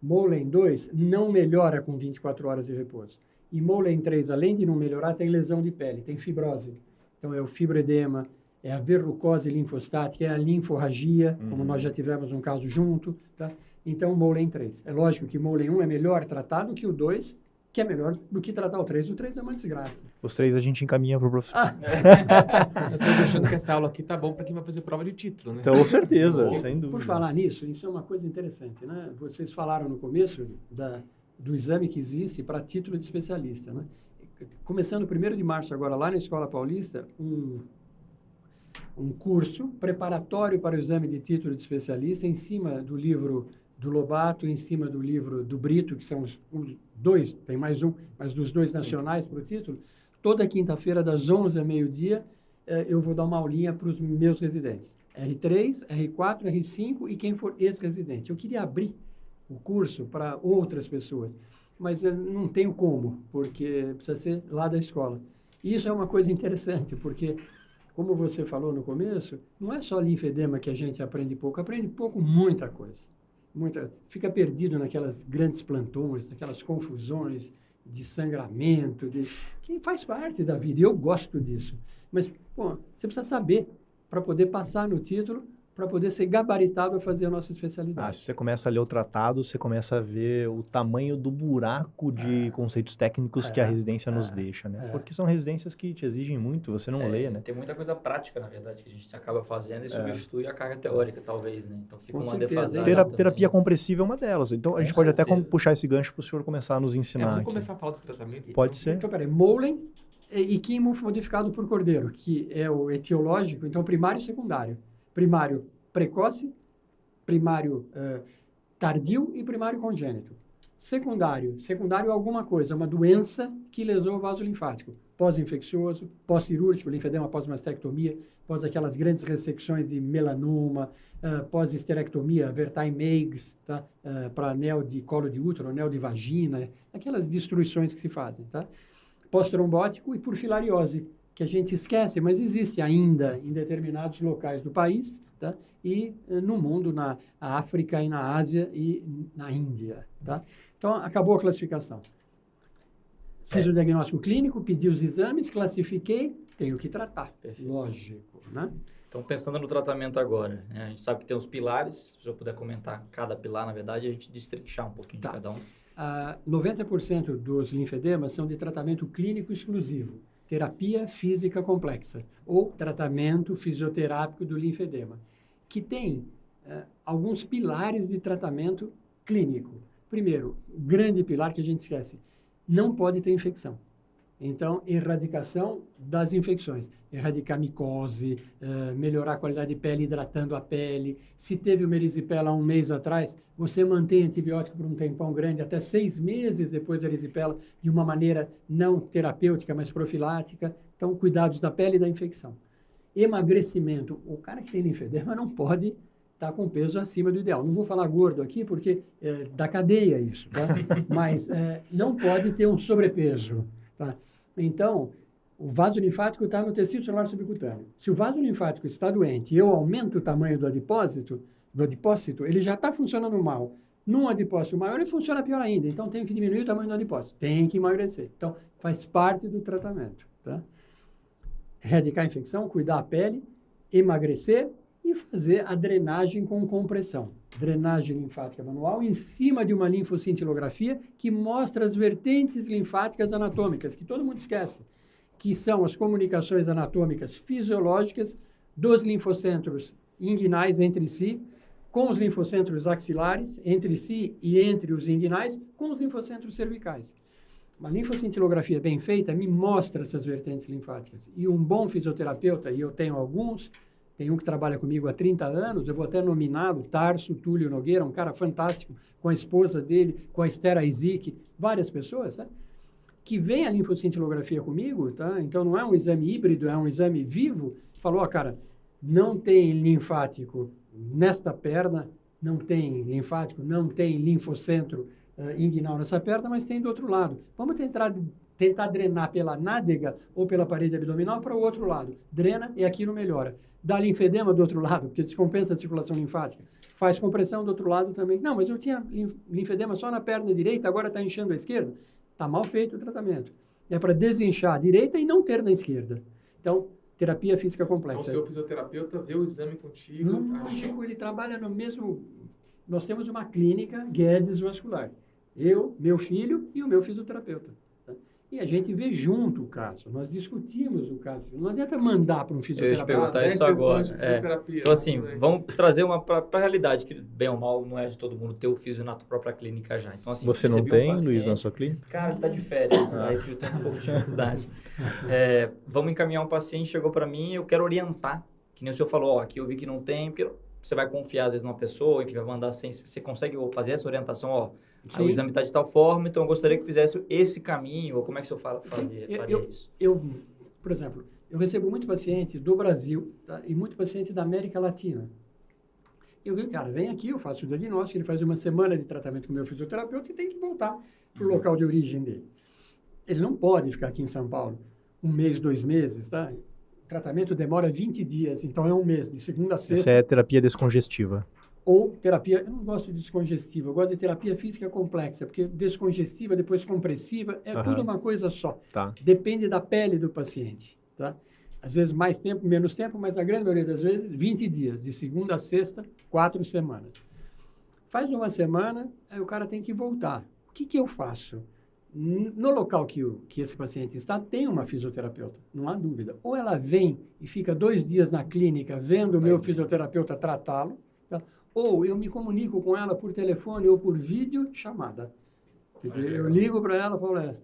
Molen 2 não melhora com 24 horas de repouso. E Molen 3, além de não melhorar, tem lesão de pele, tem fibrose. Então, é o fibroedema, é a verrucose linfostática, é a linforragia, como nós já tivemos um caso junto, tá? Então, Molen 3. É lógico que Molen 1 é melhor tratado que o 2, que é melhor do que tratar o 3. O 3 é uma desgraça. Os 3 a gente encaminha para o professor. Eu tô deixando que essa aula aqui tá bom para quem vai fazer prova de título, né? Então, com certeza, sem dúvida. Por falar nisso, isso é uma coisa interessante, né? Vocês falaram no começo do exame que existe para título de especialista, né? Começando 1º de março agora, lá na Escola Paulista, um curso preparatório para o exame de título de especialista em cima do livro do Lobato, em cima do livro do Brito, que são os dois, tem mais um, mas dos 2 nacionais para o título. Toda quinta-feira, das 11 a meio-dia, eu vou dar uma aulinha para os meus residentes. R3, R4, R5 e quem for ex-residente. Eu queria abrir o curso para outras pessoas, mas eu não tenho como, porque precisa ser lá da escola. E isso é uma coisa interessante, porque, como você falou no começo, não é só linfedema que a gente aprende pouco, muita coisa. Fica perdido naquelas grandes plantões, naquelas confusões de sangramento, que faz parte da vida, e eu gosto disso. Mas, pô, você precisa saber para poder passar no título, para poder ser gabaritado a fazer a nossa especialidade. Se você começa a ler o tratado, você começa a ver o tamanho do buraco de conceitos técnicos que a residência nos deixa, né? Porque são residências que te exigem muito, você não lê, né? Tem muita coisa prática, na verdade, que a gente acaba fazendo e substitui a carga teórica, talvez, né? Então fica uma defasagem. Terapia compressiva é uma delas. Então, a gente pode até puxar esse gancho para o senhor começar a nos ensinar Vamos aqui. começar a falar do tratamento? Pode ser. Então, peraí, Molen e Kim-Muff modificado por Cordeiro, que é o etiológico, então primário e secundário. Primário precoce, primário tardio e primário congênito. Secundário alguma coisa, uma doença que lesou o vaso linfático. Pós-infeccioso, pós-cirúrgico, linfedema pós-mastectomia, pós aquelas grandes ressecções de melanoma, pós-esterectomia, Vertain Meigs, tá? Para anel de colo de útero, anel de vagina, aquelas destruições que se fazem, tá? Pós-trombótico e por filariose, que a gente esquece, mas existe ainda em determinados locais do país, tá? E no mundo, na África e na Ásia e na Índia, tá? Então, acabou a classificação. Fiz o diagnóstico clínico, pedi os exames, classifiquei, tenho que tratar. Perfeito. Lógico, né? Então, pensando no tratamento agora, né? A gente sabe que tem os pilares, se eu puder comentar cada pilar, na verdade, a gente destrinchar um pouquinho de cada um. 90% dos linfedemas são de tratamento clínico exclusivo, terapia física complexa, ou tratamento fisioterápico do linfedema, que tem alguns pilares de tratamento clínico. Primeiro, grande pilar que a gente esquece, não pode ter infecção. Então, erradicação das infecções. Erradicar micose, melhorar a qualidade de pele, hidratando a pele. Se teve uma erisipela há um mês atrás, você mantém antibiótico por um tempão grande, até 6 meses depois da erisipela, de uma maneira não terapêutica, mas profilática. Então, cuidados da pele e da infecção. Emagrecimento. O cara que tem linfedema não pode estar com peso acima do ideal. Não vou falar gordo aqui, porque é da cadeia isso, tá? Mas não pode ter um sobrepeso, tá? Então, o vaso linfático está no tecido celular subcutâneo. Se o vaso linfático está doente e eu aumento o tamanho do adipócito, ele já está funcionando mal. Num adipócito maior, ele funciona pior ainda. Então, tenho que diminuir o tamanho do adipócito. Tem que emagrecer. Então, faz parte do tratamento, tá? Erradicar a infecção, cuidar a pele, emagrecer e fazer a drenagem com compressão. Drenagem linfática manual em cima de uma linfocintilografia que mostra as vertentes linfáticas anatômicas, que todo mundo esquece, que são as comunicações anatômicas fisiológicas dos linfocentros inguinais entre si, com os linfocentros axilares, entre si e entre os inguinais, com os linfocentros cervicais. Uma linfocintilografia bem feita me mostra essas vertentes linfáticas. E um bom fisioterapeuta, e eu tenho alguns, tem um que trabalha comigo há 30 anos, eu vou até nominá-lo, Tarso Túlio Nogueira, um cara fantástico, com a esposa dele, com a Esther Aizik, várias pessoas, tá? Que vem a linfocintilografia comigo, tá? Então não é um exame híbrido, é um exame vivo. Falou, ó, cara, não tem linfático nesta perna, não tem linfático, não tem linfocentro inguinal nessa perna, mas tem do outro lado. Vamos tentar drenar pela nádega ou pela parede abdominal para o outro lado. Drena e aquilo melhora. Dá linfedema do outro lado, porque descompensa a circulação linfática. Faz compressão do outro lado também. Não, mas eu tinha linfedema só na perna direita, agora está inchando a esquerda. Está mal feito o tratamento. É para desinchar a direita e não ter na esquerda. Então, terapia física complexa. Então, o seu fisioterapeuta vê o exame contigo? Chico, ele trabalha no mesmo... Nós temos uma clínica Guedes Vascular. Eu, meu filho e o meu fisioterapeuta. Tá? E a gente vê junto o caso. Nós discutimos o caso. Não adianta mandar para um fisioterapeuta. Eu ia te perguntar isso agora. Então, assim, vamos trazer uma para a realidade, que bem ou mal não é de todo mundo ter o físio na própria clínica já. Então, assim, você não tem, Luiz, na sua clínica? Cara, ele está de férias, aí eu tenho um pouco de dificuldade. Vamos encaminhar um paciente, chegou para mim, eu quero orientar, que nem o senhor falou, ó, aqui eu vi que não tem, porque você vai confiar às vezes numa pessoa, enfim, vai mandar sem, você consegue fazer essa orientação, ó, o exame está de tal forma, então eu gostaria que fizesse esse faria isso? Por exemplo, eu recebo muito paciente do Brasil, tá? E muito paciente da América Latina. Eu digo, cara, vem aqui, eu faço o diagnóstico, ele faz uma semana de tratamento com o meu fisioterapeuta e tem que voltar para o local de origem dele. Ele não pode ficar aqui em São Paulo 1 mês, 2 meses, tá? O tratamento demora 20 dias, então é 1 mês, de segunda a sexta. Essa é terapia descongestiva. Ou terapia, eu não gosto de descongestiva, eu gosto de terapia física complexa, porque descongestiva, depois compressiva, é tudo uma coisa só. Tá. Depende da pele do paciente, tá? Às vezes mais tempo, menos tempo, mas na grande maioria das vezes, 20 dias, de segunda a sexta, 4 semanas. Faz 1 semana, aí o cara tem que voltar. O que eu faço? No local que esse paciente está, tem uma fisioterapeuta, não há dúvida. Ou ela vem e fica 2 dias na clínica vendo o meu fisioterapeuta tratá-lo, tá? Ou eu me comunico com ela por telefone ou por vídeo chamada. Quer dizer, eu ligo para ela e falo,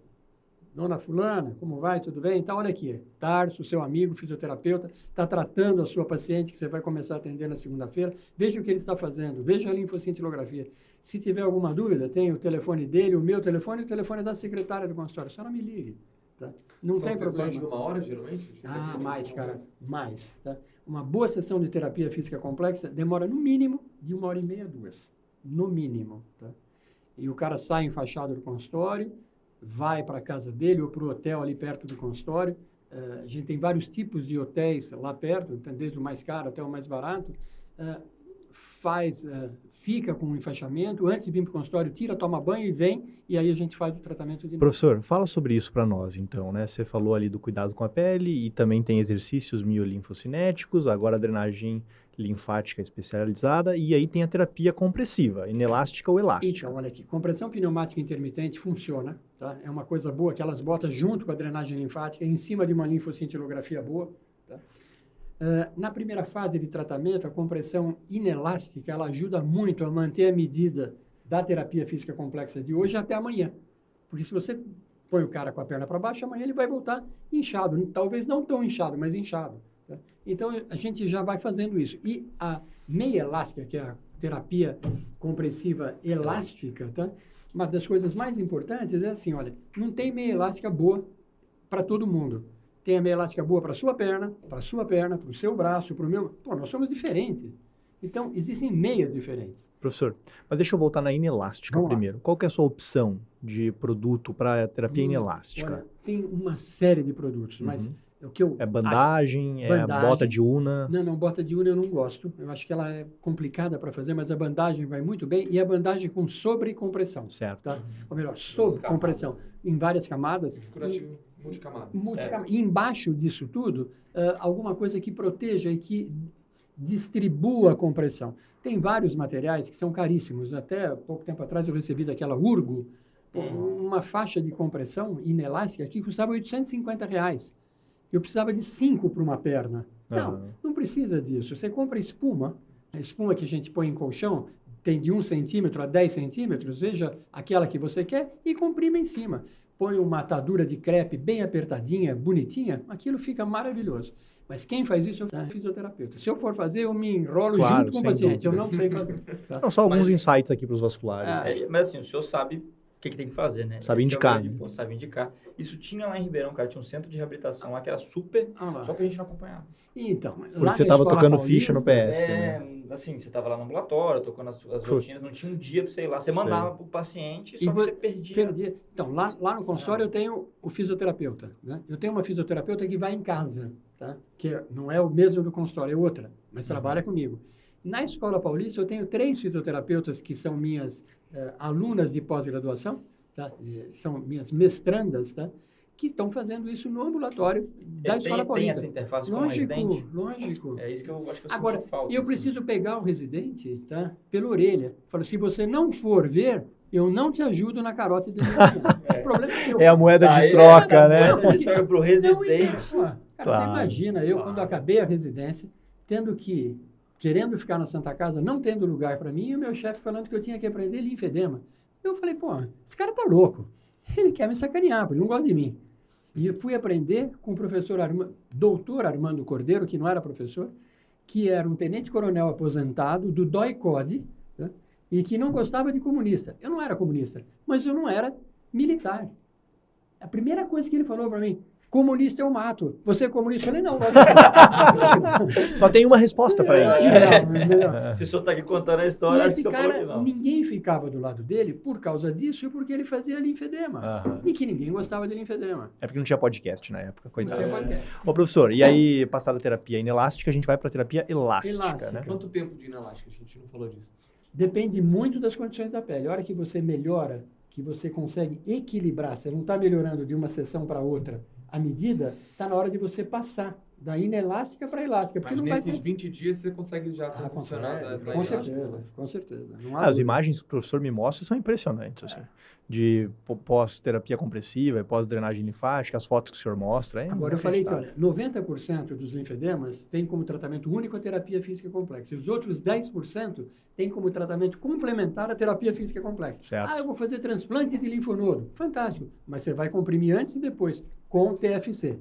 dona fulana, como vai, tudo bem? Então, olha aqui, Tarso, seu amigo, fisioterapeuta, está tratando a sua paciente que você vai começar a atender na segunda-feira. Veja o que ele está fazendo, veja a linfocintilografia. Se tiver alguma dúvida, tem o telefone dele, o meu telefone e o telefone da secretária do consultório. A senhora me ligue, tá? Não tem problema. São de 1 hora, geralmente? Mais, cara, mais, tá? Uma boa sessão de terapia física complexa demora no mínimo de 1h30 a 2, no mínimo, tá? E o cara sai enfaixado do consultório, vai para a casa dele ou para o hotel ali perto do consultório. A gente tem vários tipos de hotéis lá perto, desde o mais caro até o mais barato. Fica com o enfaixamento, antes de vir para o consultório, tira, toma banho e vem, e aí a gente faz o tratamento de novo. Professor, fala sobre isso para nós, então, né? Você falou ali do cuidado com a pele e também tem exercícios miolinfocinéticos, agora a drenagem linfática especializada, e aí tem a terapia compressiva, inelástica ou elástica. Então, olha aqui, compressão pneumática intermitente funciona, tá? É uma coisa boa que elas botam junto com a drenagem linfática, em cima de uma linfocintilografia boa, tá? Na primeira fase de tratamento, a compressão inelástica, ela ajuda muito a manter a medida da terapia física complexa de hoje até amanhã. Porque se você põe o cara com a perna para baixo, amanhã ele vai voltar inchado. Talvez não tão inchado, mas inchado. Tá? Então, a gente já vai fazendo isso. E a meia elástica, que é a terapia compressiva elástica, tá? Uma das coisas mais importantes é assim, olha, não tem meia elástica boa para todo mundo. Tem a meia elástica boa para a sua perna, para o seu braço, para o meu... Pô, nós somos diferentes. Então, existem meias diferentes. Professor, mas deixa eu voltar na inelástica Vamos lá. primeiro. Qual que é a sua opção de produto para terapia inelástica? Olha, tem uma série de produtos, mas o que eu... É bandagem, é bandagem. bota de una? Não, bota de una eu não gosto. Eu acho que ela é complicada para fazer, mas a bandagem vai muito bem. E a bandagem com sobrecompressão, Certo. tá? Ou melhor, sobrecompressão, em várias camadas. Curativo multicamada. E embaixo disso tudo, alguma coisa que proteja e que distribua a compressão. Tem vários materiais que são caríssimos. Até pouco tempo atrás eu recebi daquela Urgo uma faixa de compressão inelástica que custava R$850. Eu precisava de 5 para uma perna. Não precisa disso. Você compra espuma, a espuma que a gente põe em colchão, tem de 1 centímetro a 10 centímetros, veja aquela que você quer e comprime em cima. Põe uma atadura de crepe bem apertadinha, bonitinha, aquilo fica maravilhoso. Mas quem faz isso é o fisioterapeuta. Se eu for fazer, eu me enrolo junto com o paciente. Dúvida. Eu não sei fazer. Tá? Não, só alguns insights aqui para os vasculares. Mas assim, o senhor sabe o que tem que fazer, né? Sabe Esse indicar, é o grande ponto, sabe indicar. Isso tinha lá em Ribeirão, cara, tinha um centro de reabilitação lá que era super, só que a gente não acompanhava. Então, Porque você estava tocando ficha no PS, né? Assim, você estava lá no ambulatório, tocando as rotinas, não tinha um dia para você ir lá. Você mandava para o paciente, só que você perdia. Então, lá no consultório eu tenho o fisioterapeuta, né? Eu tenho uma fisioterapeuta que vai em casa, tá? Que não é o mesmo do consultório, é outra, mas trabalha comigo. Na Escola Paulista eu tenho 3 fisioterapeutas que são minhas alunas de pós-graduação, tá? São minhas mestrandas, tá? Que estão fazendo isso no ambulatório da Escola Paulista. Tem essa interface com o residente? Lógico. É isso que eu acho que eu Agora, sinto falta. eu preciso pegar o residente, tá? Pela orelha. Falo, se você não for ver, eu não te ajudo na carota de O problema é seu. É a moeda de troca, né? Moeda de troca pro residente. Cara, você imagina, quando acabei a residência, querendo ficar na Santa Casa, não tendo lugar para mim, e o meu chefe falando que eu tinha que aprender linfedema. Eu falei, esse cara tá louco. Ele quer me sacanear, porque ele não gosta de mim. E eu fui aprender com o professor doutor Armando Cordeiro, que não era professor, que era um tenente-coronel aposentado do DOI-CODE, tá? E que não gostava de comunista. Eu não era comunista, mas eu não era militar. A primeira coisa que ele falou para mim, comunista eu mato. Você é comunista? Eu falei, não. Só tem uma resposta para isso. Não. Se o senhor está aqui contando a história, E esse só falou que cara, não. ninguém ficava do lado dele por causa disso e porque ele fazia linfedema. E que ninguém gostava de linfedema. É porque não tinha podcast na época, coitado. Não tinha podcast. Ô, professor, e aí, passada a terapia inelástica, a gente vai para a terapia elástica, né? Quanto tempo de inelástica? A gente não falou disso. Depende muito das condições da pele. A hora que você melhora, que você consegue equilibrar, você não está melhorando de uma sessão para outra, à medida, está na hora de você passar da inelástica para elástica. Porque Mas não nesses vai... 20 dias você consegue já transicionar da com elástica? certeza, com certeza. Não há As dúvida. imagens que o professor me mostra são impressionantes, assim. De pós-terapia compressiva, pós-drenagem linfática, as fotos que o senhor mostra. Agora, eu falei que, olha, 90% dos linfedemas tem como tratamento único a terapia física complexa. E os outros 10% tem como tratamento complementar a terapia física complexa. Certo. Eu vou fazer transplante de linfonodo. Fantástico. Mas você vai comprimir antes e depois com TFC.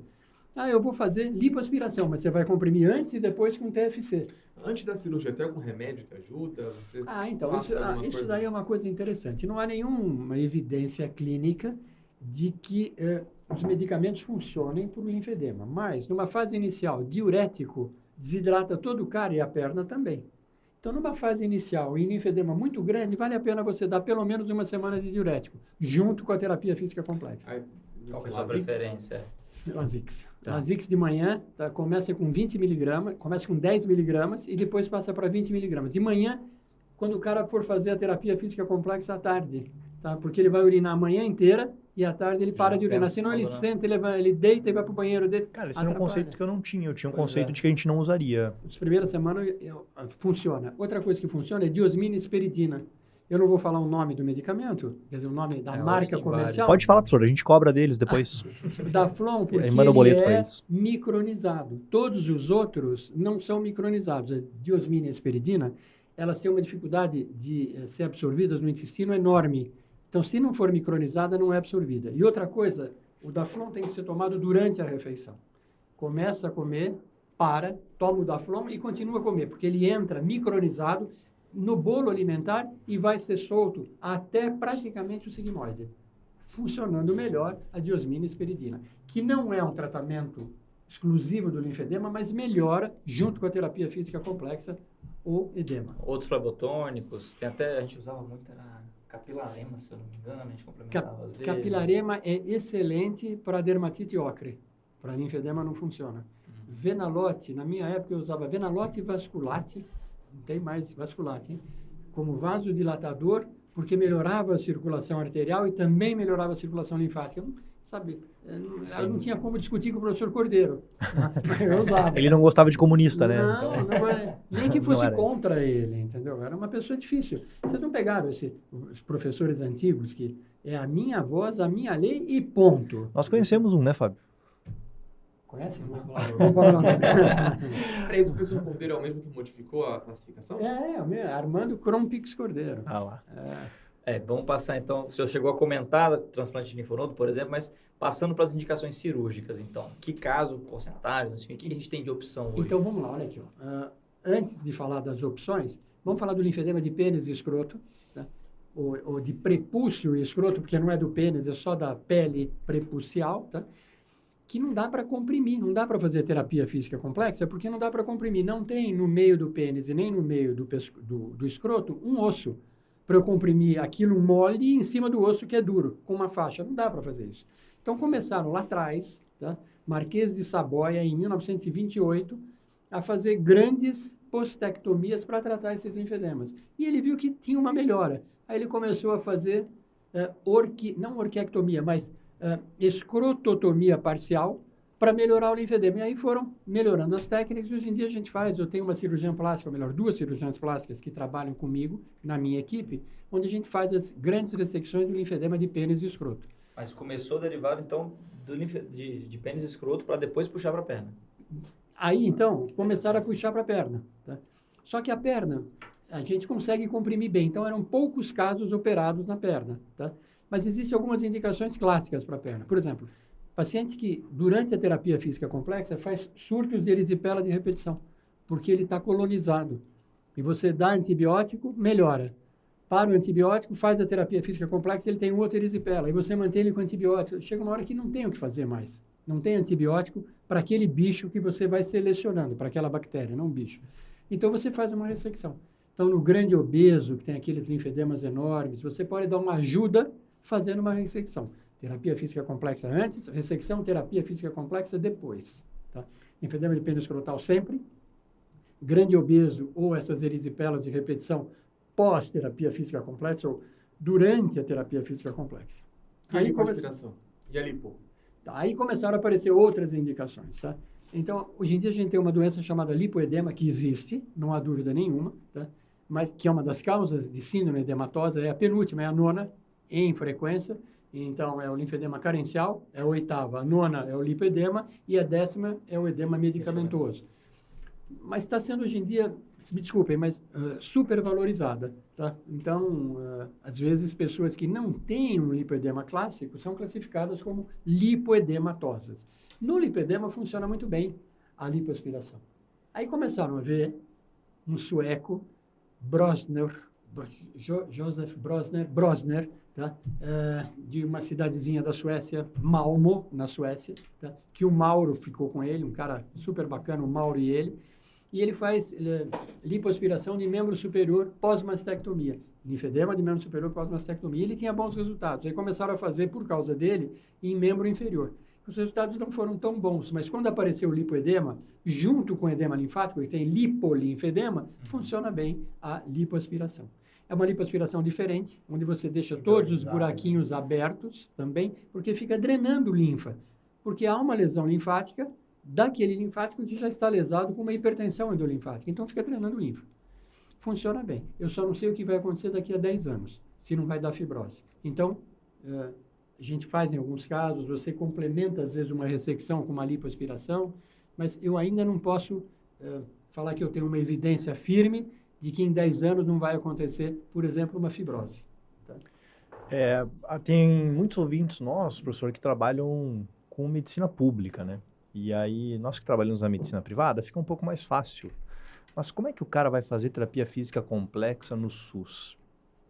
Eu vou fazer lipoaspiração, mas você vai comprimir antes e depois com TFC. Antes da cirurgia, tem algum remédio que ajuda? Você Então, passa alguma isso coisa? daí é uma coisa interessante. Não há nenhuma evidência clínica de que os medicamentos funcionem por linfedema. Mas, numa fase inicial, diurético desidrata todo o cara e a perna também. Então, numa fase inicial, em linfedema muito grande, vale a pena você dar pelo menos 1 semana de diurético, junto com a terapia física complexa. Qual que é a sua preferência? Lasix. Tá. Lasix de manhã, começa com 20 miligramas, começa com 10 miligramas e depois passa para 20 miligramas. De manhã, quando o cara for fazer a terapia física complexa à tarde, tá? Porque ele vai urinar a manhã inteira e à tarde ele para de urinar. Senão ele senta, ele deita e vai para o banheiro dele. Cara, esse era um conceito que eu não tinha. Eu tinha um conceito de que a gente não usaria. As primeiras semanas funciona. Outra coisa que funciona é diosmina e esperidina. Eu não vou falar o nome do medicamento, quer dizer, o nome da marca comercial. Pode falar, professor, a gente cobra deles depois. Da Flon, porque manda o boleto pra ele é eles. micronizado. Todos os outros não são micronizados. A diosmina e a esperidina, elas têm uma dificuldade de ser absorvidas no intestino enorme. Então, se não for micronizada, não é absorvida. E outra coisa, o Daflon tem que ser tomado durante a refeição. Começa a comer, toma o Daflon e continua a comer, porque ele entra micronizado no bolo alimentar e vai ser solto até praticamente o sigmoide, funcionando melhor a diosmina e esperidina, que não é um tratamento exclusivo do linfedema, mas melhora, junto com a terapia física complexa, o edema. Outros flebotônicos, tem até, a gente usava muito, era capilarema, se eu não me engano, a gente complementava às vezes. Capilarema é excelente para dermatite ocre, para linfedema não funciona. Venalote, na minha época eu usava Venalote e Vasculate, não tem mais Vasculate, hein? Como vasodilatador, porque melhorava a circulação arterial e também melhorava a circulação linfática. Sabe, ela não tinha como discutir com o professor Cordeiro. Eu usava. Ele não gostava de comunista, né? Não, Então... não é, nem que fosse Não era. contra ele, entendeu? Era uma pessoa difícil. Vocês não pegaram os professores antigos que é a minha voz, a minha lei e ponto. Nós conhecemos um, né, Fábio? Conhece? Não vou falar o nome. Esse professor Cordeiro é o mesmo que modificou a classificação? É, o meu, Armando Crompix Cordeiro. Ah lá. Vamos passar então, o senhor chegou a comentar transplante de linfonodo, por exemplo, mas passando para as indicações cirúrgicas, então, que caso, porcentagens, enfim, o que a gente tem de opção hoje? Então, vamos lá, olha aqui. Ó. Antes de falar das opções, vamos falar do linfedema de pênis e escroto, né? ou de prepúcio e escroto, porque não é do pênis, é só da pele prepúcial, tá? Que não dá para comprimir, não dá para fazer terapia física complexa, porque não dá para comprimir. Não tem no meio do pênis e nem no meio do escroto um osso para eu comprimir aquilo mole em cima do osso que é duro, com uma faixa. Não dá para fazer isso. Então, começaram lá atrás, tá? Marquês de Saboia, em 1928, a fazer grandes postectomias para tratar esses linfedemas. E ele viu que tinha uma melhora. Aí ele começou a fazer, não orquiectomia, mas escrototomia parcial para melhorar o linfedema. E aí foram melhorando as técnicas. E hoje em dia a gente faz, eu tenho uma cirurgiã plástica, ou melhor, 2 cirurgiãs plásticas que trabalham comigo, na minha equipe, onde a gente faz as grandes ressecções do linfedema de pênis e escroto. Mas começou derivado, então, de pênis e escroto para depois puxar para a perna. Aí, então, começaram a puxar para a perna. Tá? Só que a perna, a gente consegue comprimir bem. Então, eram poucos casos operados na perna. Tá? Mas existem algumas indicações clássicas para a perna. Por exemplo, paciente que, durante a terapia física complexa, faz surtos de erisipela de repetição, porque ele está colonizado. E você dá antibiótico, melhora. Para o antibiótico, faz a terapia física complexa, ele tem um outro erisipela. E você mantém ele com antibiótico. Chega uma hora que não tem o que fazer mais. Não tem antibiótico para aquele bicho que você vai selecionando, para aquela bactéria, não bicho. Então, você faz uma ressecção. Então, no grande obeso, que tem aqueles linfedemas enormes, você pode dar uma ajuda fazendo uma ressecção. Terapia física complexa antes, ressecção, terapia física complexa depois. Tá? Linfedema de pênis escrotal sempre. Grande obeso ou essas erisipelas de repetição pós-terapia física complexa ou durante a terapia física complexa. E a lipoaspiração? E a lipo? Aí começaram a aparecer outras indicações, tá? Então, hoje em dia a gente tem uma doença chamada lipoedema, que existe, não há dúvida nenhuma, tá? Mas que é uma das causas de síndrome edematosa, é a penúltima, é a nona, em frequência. Então, é o linfedema carencial, é a 8ª, a 9ª é o lipoedema e a 10ª é o edema medicamentoso. Mas está sendo hoje em dia, me desculpem, mas supervalorizada, tá? Então, às vezes, pessoas que não têm um lipoedema clássico são classificadas como lipoedematosas. No lipoedema funciona muito bem a lipoaspiração. Aí começaram a ver um sueco, Josef Brosner, tá? De uma cidadezinha da Suécia, Malmo, na Suécia, tá? Que o Mauro ficou com ele, um cara super bacana, o Mauro e ele. E ele faz lipoaspiração de membro superior pós-mastectomia. Linfedema de membro superior pós-mastectomia. Ele tinha bons resultados. Aí começaram a fazer, por causa dele, em membro inferior. Os resultados não foram tão bons, mas quando apareceu o lipoedema, junto com o edema linfático, que tem lipolinfedema, funciona bem a lipoaspiração. É uma lipoaspiração diferente, onde você deixa todos os buraquinhos abertos também, porque fica drenando linfa. Porque há uma lesão linfática daquele linfático que já está lesado com uma hipertensão endolinfática. Então, fica drenando linfa. Funciona bem. Eu só não sei o que vai acontecer daqui a 10 anos, se não vai dar fibrose. Então, a gente faz em alguns casos, você complementa, às vezes, uma ressecção com uma lipoaspiração, mas eu ainda não posso falar que eu tenho uma evidência firme de que em 10 anos não vai acontecer, por exemplo, uma fibrose. Tá? Tem muitos ouvintes nossos, professor, que trabalham com medicina pública, né? E aí, nós que trabalhamos na medicina privada, fica um pouco mais fácil. Mas como é que o cara vai fazer terapia física complexa no SUS?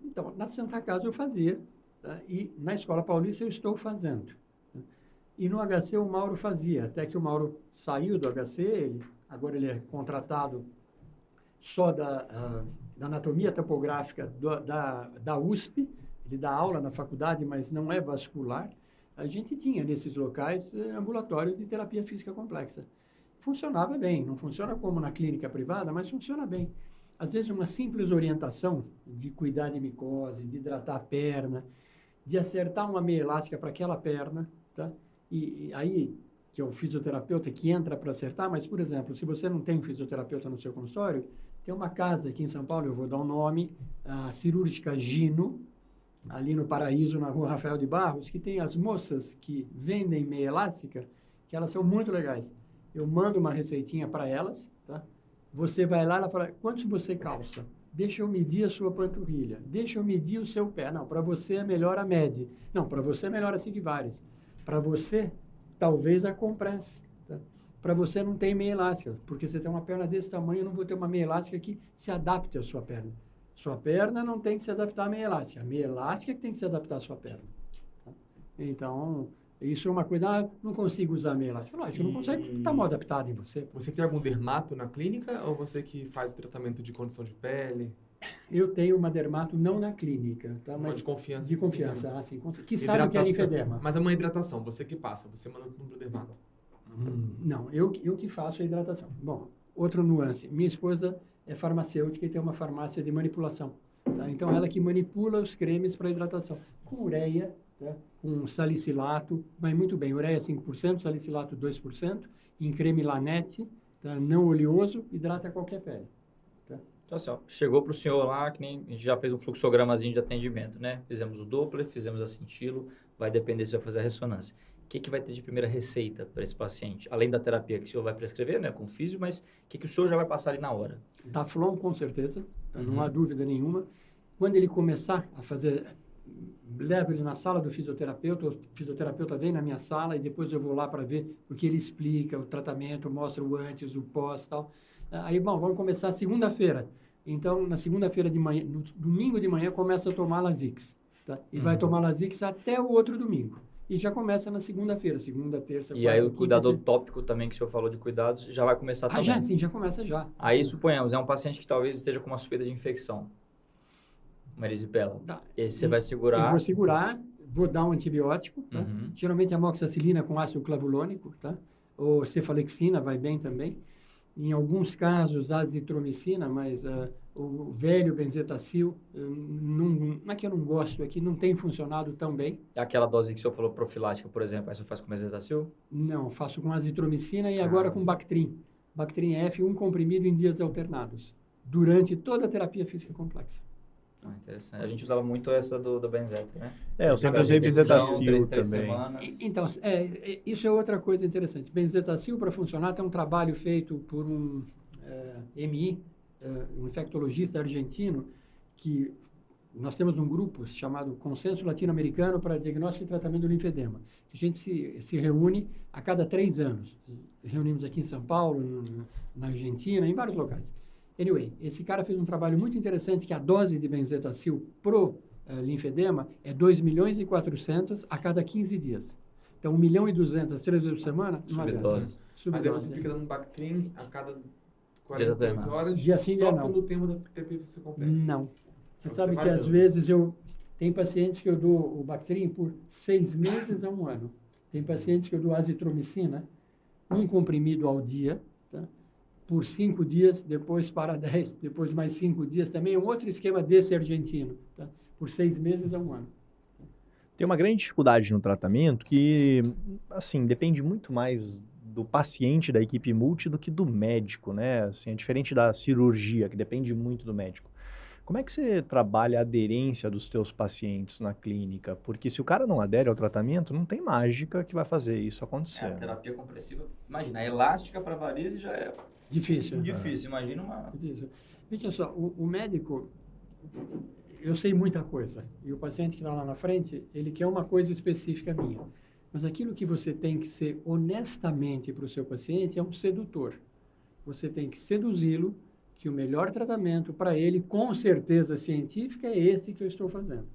Então, na Santa Casa eu fazia, tá? E na Escola Paulista eu estou fazendo. Tá? E no HC o Mauro fazia, até que o Mauro saiu do HC, agora ele é contratado só da anatomia topográfica da USP, ele dá aula na faculdade, mas não é vascular. A gente tinha nesses locais ambulatórios de terapia física complexa. Funcionava bem, não funciona como na clínica privada, mas funciona bem. Às vezes uma simples orientação de cuidar de micose, de hidratar a perna, de acertar uma meia elástica para aquela perna, tá? E aí, que é o fisioterapeuta que entra para acertar, mas, por exemplo, se você não tem um fisioterapeuta no seu consultório, tem uma casa aqui em São Paulo, eu vou dar um nome, a Cirúrgica Gino, ali no Paraíso, na rua Rafael de Barros, que tem as moças que vendem meia elástica, que elas são muito legais. Eu mando uma receitinha para elas, tá? Você vai lá, ela fala, quanto você calça? Deixa eu medir a sua panturrilha. Deixa eu medir o seu pé. Não, para você é melhor a Med. Não, para você é melhor a Sigvaris. Para você, talvez a Compress. Tá? Para você não tem meia elástica, porque você tem uma perna desse tamanho, eu não vou ter uma meia elástica que se adapte à sua perna. Sua perna não tem que se adaptar à meia elástica. A meia elástica que tem que se adaptar à sua perna. Tá? Então, isso é uma coisa, não consigo usar meia elástica. Lógico, não consegue porque está mal adaptado em você. Você tem algum dermato na clínica ou você que faz tratamento de condição de pele? Eu tenho uma dermato não na clínica, tá? Mas Mas de confiança. de confiança, assim, que sabe que é linfedema. Mas é uma hidratação, você que passa, você manda tudo pro dermato. Não, eu que faço a hidratação. Bom, outra nuance, minha esposa é farmacêutica e tem uma farmácia de manipulação, tá? Então, ela que manipula os cremes para hidratação, com ureia, tá? Com salicilato, vai muito bem, ureia 5%, salicilato 2%, em creme Lanete, tá? Não oleoso, hidrata qualquer pele. Então, assim, ó, chegou para o senhor lá, que nem a gente já fez um fluxogramazinho de atendimento, né? Fizemos o Doppler, fizemos a cintilo, vai depender se vai fazer a ressonância. O que vai ter de primeira receita para esse paciente? Além da terapia que o senhor vai prescrever, né, com o físio, mas o que o senhor já vai passar ali na hora? Taflon, com certeza, tá? Não há dúvida nenhuma. Quando ele começar a fazer, levo ele na sala do fisioterapeuta, o fisioterapeuta vem na minha sala e depois eu vou lá para ver, porque ele explica o tratamento, mostra o antes, o pós e tal. Aí, bom, vamos começar segunda-feira. Então, na segunda-feira de manhã, no domingo de manhã, começa a tomar Lasix, tá? E vai tomar Lasix até o outro domingo. E já começa na segunda-feira, segunda, terça, quarta, e aí o quinta, cuidado sexta. tópico também que o senhor falou de cuidados já vai começar também. Já, sim, já começa já. Aí suponhamos, é um paciente que talvez esteja com uma suspeita de infecção, uma erisipela. Tá. Esse você vai segurar. Eu vou segurar, vou dar um antibiótico, tá? Uhum. Geralmente amoxicilina com ácido clavulônico, tá? Ou cefalexina vai bem também. Em alguns casos, azitromicina, mas o velho benzetacil, não é que eu não gosto, é que não tem funcionado tão bem. Aquela dose que o senhor falou profilática, por exemplo, aí você faz com benzetacil? Não, faço com azitromicina e agora com Bactrim. Bactrim F, um comprimido em dias alternados, durante toda a terapia física complexa. Interessante. A gente usava muito essa do benzeto, né? Eu sempre usei benzetacil também. Semanas. Então, isso é outra coisa interessante. Benzetacil, para funcionar, tem um trabalho feito por um MI, um infectologista argentino, que nós temos um grupo chamado Consenso Latino-Americano para Diagnóstico e Tratamento do Linfedema. A gente se reúne a cada 3 anos. Reunimos aqui em São Paulo, na Argentina, em vários locais. Anyway, esse cara fez um trabalho muito interessante que a dose de benzetacil pro linfedema é 2.400.000 a cada 15 dias. Então, 1.200.000, 3 vezes por semana, uma Subdose. Mas aí você fica dando um Bactrim a cada 48 Exatamente. horas, Dia sim, dia só não. pelo tema da terapia física complexa. Não. Você Então, sabe você que vai às dando. vezes tem pacientes que eu dou o Bactrim por 6 meses a 1 ano. Tem pacientes que eu dou azitromicina, um comprimido ao dia, tá? Por 5 dias, depois para 10, depois mais 5 dias também. É um outro esquema desse argentino, tá? Por 6 meses a 1 ano. Tem uma grande dificuldade no tratamento que, assim, depende muito mais do paciente, da equipe multi, do que do médico, né? Assim, é diferente da cirurgia, que depende muito do médico. Como é que você trabalha a aderência dos teus pacientes na clínica? Porque se o cara não adere ao tratamento, não tem mágica que vai fazer isso acontecer. A terapia compressiva, imagina, a elástica para varize já é Difícil. difícil. Imagina uma... Difícil. Veja só, o médico... eu sei muita coisa. E o paciente que está lá na frente, ele quer uma coisa específica minha. Mas aquilo que você tem que ser honestamente para o seu paciente é um sedutor. Você tem que seduzi-lo que o melhor tratamento para ele, com certeza científica, é esse que eu estou fazendo.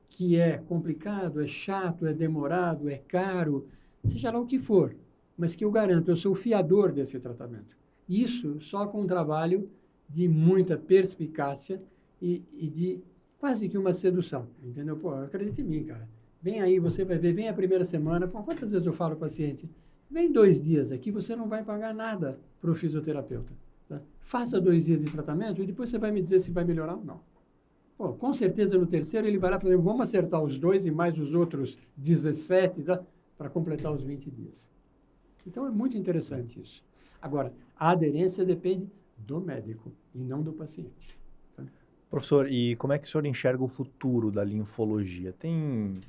Que é complicado, é chato, é demorado, é caro, seja lá o que for. Mas que eu garanto, eu sou o fiador desse tratamento. Isso só com um trabalho de muita perspicácia e de quase que uma sedução, entendeu? Pô, acredita em mim, cara. Vem aí, você vai ver, vem a primeira semana. Pô, quantas vezes eu falo para o paciente? Vem 2 dias aqui, você não vai pagar nada para o fisioterapeuta. Tá? Faça 2 dias de tratamento e depois você vai me dizer se vai melhorar ou não. Pô, com certeza no terceiro ele vai lá fazer, vamos acertar os 2 e mais os outros 17, tá? Para completar os 20 dias. Então é muito interessante isso. Agora, a aderência depende do médico e não do paciente. Tá? Professor, e como é que o senhor enxerga o futuro da linfologia?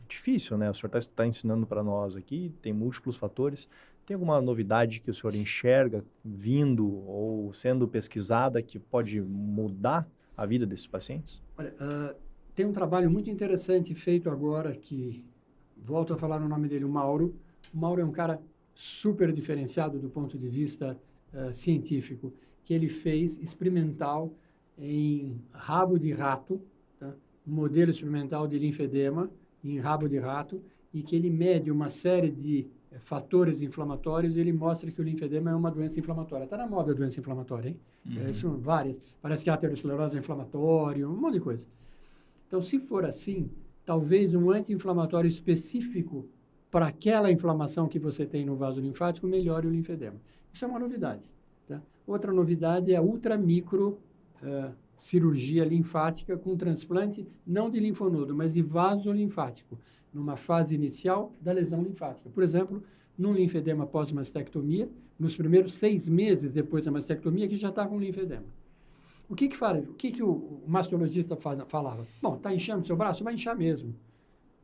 Difícil, né? O senhor está ensinando para nós aqui, tem múltiplos fatores. Tem alguma novidade que o senhor enxerga vindo ou sendo pesquisada que pode mudar a vida desses pacientes? Olha, tem um trabalho muito interessante feito agora que, volto a falar no nome dele, o Mauro. O Mauro é um cara super diferenciado do ponto de vista científico, que ele fez experimental em rabo de rato, tá? Um modelo experimental de linfedema em rabo de rato, e que ele mede uma série de fatores inflamatórios e ele mostra que o linfedema é uma doença inflamatória. Está na moda a doença inflamatória, hein? São várias. Parece que a aterosclerose é inflamatória, um monte de coisa. Então, se for assim, talvez um anti-inflamatório específico para aquela inflamação que você tem no vaso linfático melhore o linfedema. Isso é uma novidade. Tá? Outra novidade é a ultramicro cirurgia linfática com transplante, não de linfonodo, mas de vaso linfático, numa fase inicial da lesão linfática. Por exemplo, num linfedema pós-mastectomia, nos primeiros 6 meses depois da mastectomia, que já está com linfedema. O que faz? O que o mastologista falava? Bom, está inchando o seu braço? Vai inchar mesmo.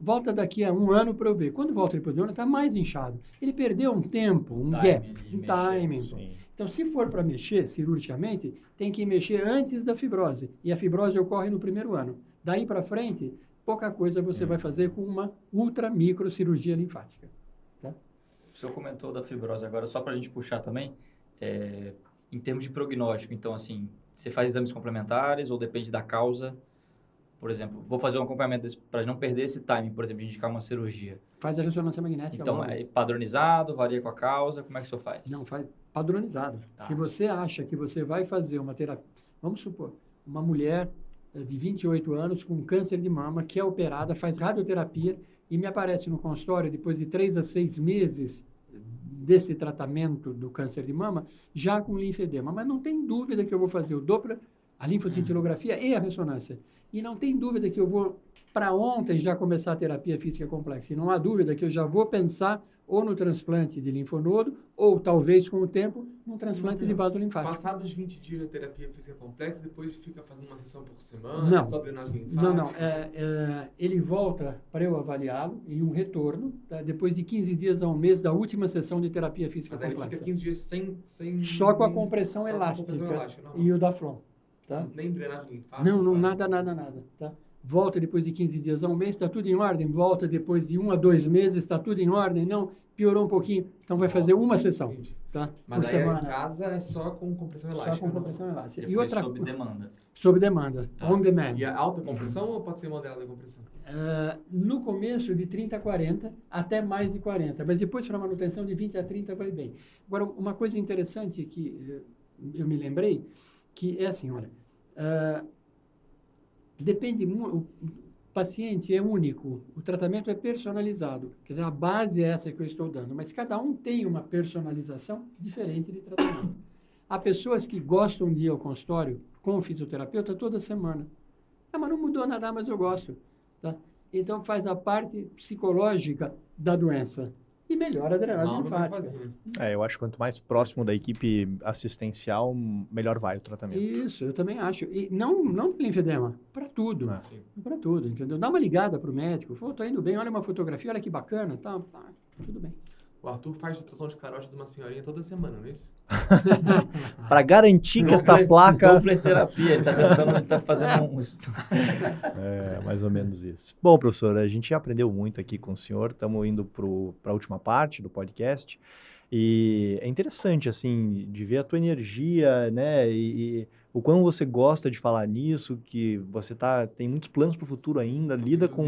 Volta daqui a 1 ano para eu ver. Quando volta depois de 1 ano, está mais inchado. Ele perdeu um tempo, um gap, um timing. Então, se for para mexer cirurgicamente, tem que mexer antes da fibrose. E a fibrose ocorre no primeiro ano. Daí para frente, pouca coisa você vai fazer com uma ultramicrocirurgia linfática. Tá? O senhor comentou da fibrose agora, só para a gente puxar também, em termos de prognóstico. Então, assim, você faz exames complementares ou depende da causa? Por exemplo, vou fazer um acompanhamento para não perder esse timing, por exemplo, de indicar uma cirurgia. Faz a ressonância magnética. Então, é padronizado, varia com a causa, como é que o senhor faz? Não, faz padronizado. Tá. Se você acha que você vai fazer uma terapia, vamos supor, uma mulher de 28 anos com câncer de mama, que é operada, faz radioterapia e me aparece no consultório depois de 3 a 6 meses desse tratamento do câncer de mama, já com linfedema. Mas não tem dúvida que eu vou fazer o Doppler, a linfocintilografia e a ressonância. E não tem dúvida que eu vou, para ontem, já começar a terapia física complexa. E não há dúvida que eu já vou pensar ou no transplante de linfonodo, ou talvez, com o tempo, num transplante de vaso linfático. Passados 20 dias da terapia física complexa, depois fica fazendo uma sessão por semana, não. só drenagem linfática? Não. Ele volta para eu avaliá-lo em um retorno, tá? Depois de 15 dias a 1 mês da última sessão de terapia física complexa. Mas ele fica 15 dias sem... Só com a compressão elástica e o Daflon. Tá? Nem drenagem linfática? Não, nada. Tá? Volta depois de 15 dias a 1 mês, está tudo em ordem. Volta depois de 1 a 2 meses, está tudo em ordem. Não, piorou um pouquinho. Então, vai fazer uma sessão. Tá? Mas por aí semana. Em casa é só com compressão elástica? Só com compressão elástica. E outra sob demanda? Sob demanda, on demand. E a alta compressão ou pode ser moderada a compressão? No começo, de 30 a 40, até mais de 40. Mas depois, para manutenção, de 20 a 30 vai bem. Agora, uma coisa interessante que eu me lembrei, que é assim, olha... o paciente é único, o tratamento é personalizado, quer dizer, a base é essa que eu estou dando, mas cada um tem uma personalização diferente de tratamento. Há pessoas que gostam de ir ao consultório com o fisioterapeuta toda semana. Mas não mudou nada, mas eu gosto. Tá? Então, faz a parte psicológica da doença. E melhora a drenagem linfática. Eu acho que quanto mais próximo da equipe assistencial, melhor vai o tratamento. Isso, eu também acho. E não para linfedema, para tudo. Para tudo, entendeu? Dá uma ligada para o médico. Estou indo bem, olha uma fotografia, olha que bacana, tudo bem. O Arthur faz ultrassom de carótida de uma senhorinha toda semana, não é isso? Para garantir que esta placa... Doppler terapia, ele tá fazendo um... É, mais ou menos isso. Bom, professor, a gente já aprendeu muito aqui com o senhor, estamos indo para a última parte do podcast, e é interessante, assim, de ver a tua energia, né, e o quão você gosta de falar nisso, que você tem muitos planos para o futuro ainda, lida com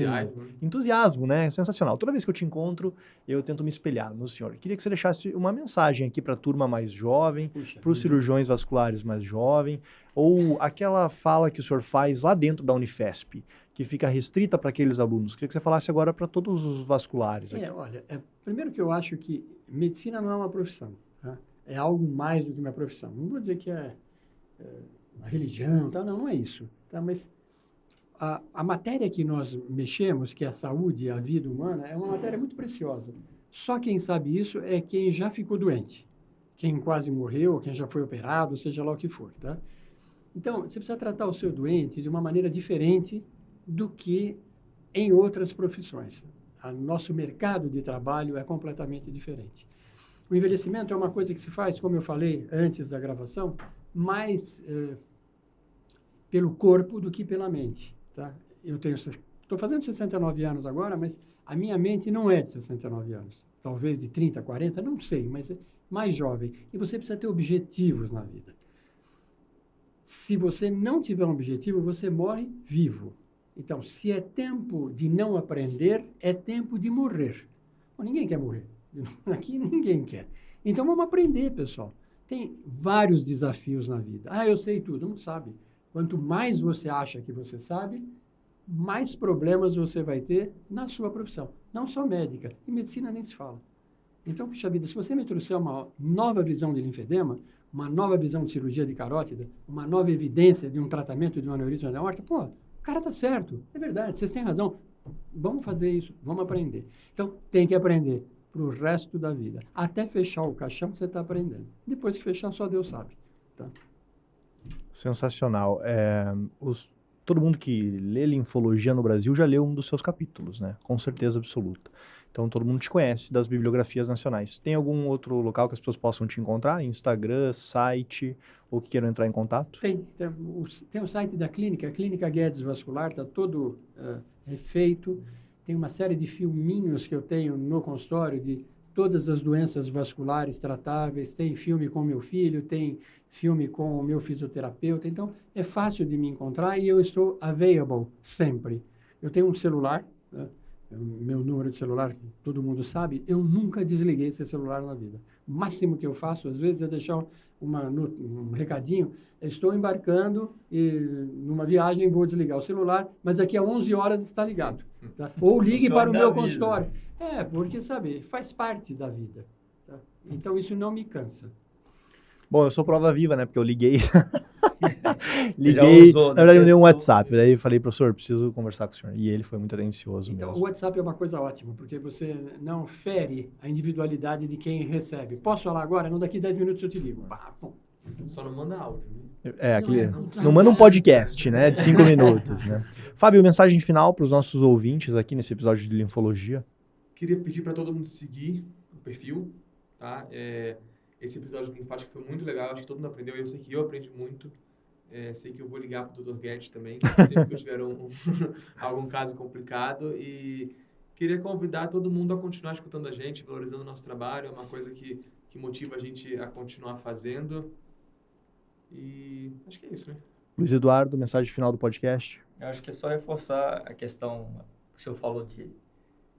entusiasmo, né, sensacional. Toda vez que eu te encontro, eu tento me espelhar no senhor. Queria que você deixasse uma mensagem aqui para a turma mais jovem, para os cirurgiões vasculares mais jovens, ou aquela fala que o senhor faz lá dentro da Unifesp, que fica restrita para aqueles alunos. Queria que você falasse agora para todos os vasculares. Aqui. Olha, primeiro que eu acho que medicina não é uma profissão, tá? É algo mais do que uma profissão. Não vou dizer que é a religião, tá? Não é isso. Tá? Mas a matéria que nós mexemos, que é a saúde e a vida humana, é uma matéria muito preciosa. Só quem sabe isso é quem já ficou doente, quem quase morreu, quem já foi operado, seja lá o que for. Tá? Então, você precisa tratar o seu doente de uma maneira diferente do que em outras profissões. O nosso mercado de trabalho é completamente diferente. O envelhecimento é uma coisa que se faz, como eu falei antes da gravação, mais pelo corpo do que pela mente. Tá? Estou fazendo 69 anos agora, mas a minha mente não é de 69 anos. Talvez de 30, 40, não sei, mas é mais jovem. E você precisa ter objetivos na vida. Se você não tiver um objetivo, você morre vivo. Então, se é tempo de não aprender, é tempo de morrer. Bom, ninguém quer morrer. Aqui ninguém quer. Então, vamos aprender, pessoal. Tem vários desafios na vida. Eu sei tudo. Não sabe. Quanto mais você acha que você sabe, mais problemas você vai ter na sua profissão. Não só médica. E medicina nem se fala. Então, puxa vida, se você me trouxer uma nova visão de linfedema, uma nova visão de cirurgia de carótida, uma nova evidência de um tratamento de um aneurisma da aorta, o cara tá certo. É verdade, vocês têm razão. Vamos fazer isso, vamos aprender. Então, tem que aprender para o resto da vida. Até fechar o caixão que você está aprendendo. Depois que fechar, só Deus sabe. Tá? Sensacional. Todo mundo que lê linfologia no Brasil já leu um dos seus capítulos, né? Com certeza absoluta. Então, todo mundo te conhece das bibliografias nacionais. Tem algum outro local que as pessoas possam te encontrar? Instagram, site, ou que queiram entrar em contato? Tem o site da clínica, a Clínica Guedes Vascular, está todo refeito. Tem uma série de filminhos que eu tenho no consultório de todas as doenças vasculares tratáveis. Tem filme com meu filho, tem filme com o meu fisioterapeuta. Então, é fácil de me encontrar e eu estou available sempre. Eu tenho um celular, meu número de celular, todo mundo sabe, eu nunca desliguei esse celular na vida. O máximo que eu faço, às vezes, é deixar um recadinho. Estou embarcando e numa viagem vou desligar o celular, mas daqui a 11 horas está ligado. Tá? Ou ligue para o meu consultório. Porque, sabe, faz parte da vida. Tá? Então, isso não me cansa. Bom, eu sou prova viva, né? Porque eu liguei. Na verdade, eu dei um WhatsApp. Daí eu falei, professor, preciso conversar com o senhor. E ele foi muito atencioso então, mesmo. O WhatsApp é uma coisa ótima, porque você não fere a individualidade de quem recebe. Posso falar agora? Não, daqui 10 minutos eu te ligo. Só não manda áudio, né? Não manda um podcast, né? De 5 minutos, né? Fábio, mensagem final para os nossos ouvintes aqui nesse episódio de linfologia. Queria pedir para todo mundo seguir o perfil, tá? Esse episódio de linfático foi muito legal, acho que todo mundo aprendeu, eu sei que eu aprendi muito. Sei que eu vou ligar para o Dr. Guedes também, sempre que eu tiver algum caso complicado. E queria convidar todo mundo a continuar escutando a gente, valorizando o nosso trabalho. É uma coisa que motiva a gente a continuar fazendo. E acho que é isso, né? Luiz Eduardo, mensagem final do podcast. Eu acho que é só reforçar a questão que o senhor falou de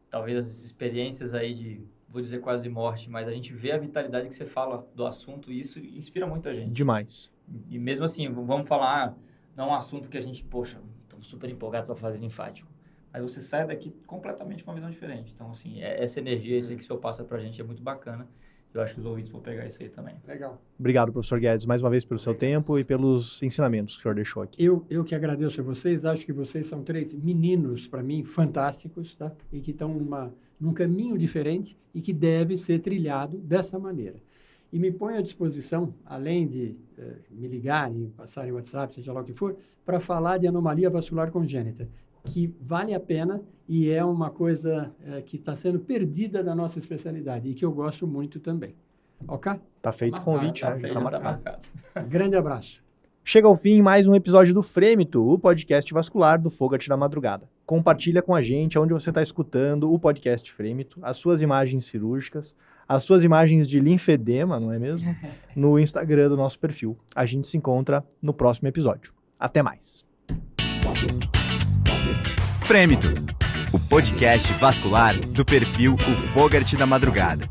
talvez as experiências aí de, vou dizer quase morte, mas a gente vê a vitalidade que você fala do assunto e isso inspira muito a gente. Demais. E mesmo assim, vamos falar, não é um assunto que a gente, estamos super empolgados para fazer linfático. Aí você sai daqui completamente com uma visão diferente. Então, assim, essa energia, isso que o senhor passa para a gente é muito bacana. Eu acho que os ouvintes vão pegar isso aí também. Legal. Obrigado, professor Guedes, mais uma vez pelo seu tempo e pelos ensinamentos que o senhor deixou aqui. Eu que agradeço a vocês. Acho que vocês são 3 meninos, para mim, fantásticos, tá? E que estão num caminho diferente e que deve ser trilhado dessa maneira. E me ponho à disposição, além de me ligarem, passarem o WhatsApp, seja lá o que for, para falar de anomalia vascular congênita. que vale a pena e é uma coisa que está sendo perdida da nossa especialidade e que eu gosto muito também. Ok? Tá feito o convite, Tá né? feito, Tá tá marcado. marcado. Grande abraço. Chega ao fim mais um episódio do Frêmito, o podcast vascular do Fogat da Madrugada. Compartilha com a gente onde você está escutando o podcast Frêmito, as suas imagens cirúrgicas, as suas imagens de linfedema, não é mesmo? No Instagram do nosso perfil. A gente se encontra no próximo episódio. Até mais. Frêmito, o podcast vascular do perfil O Fogart da Madrugada.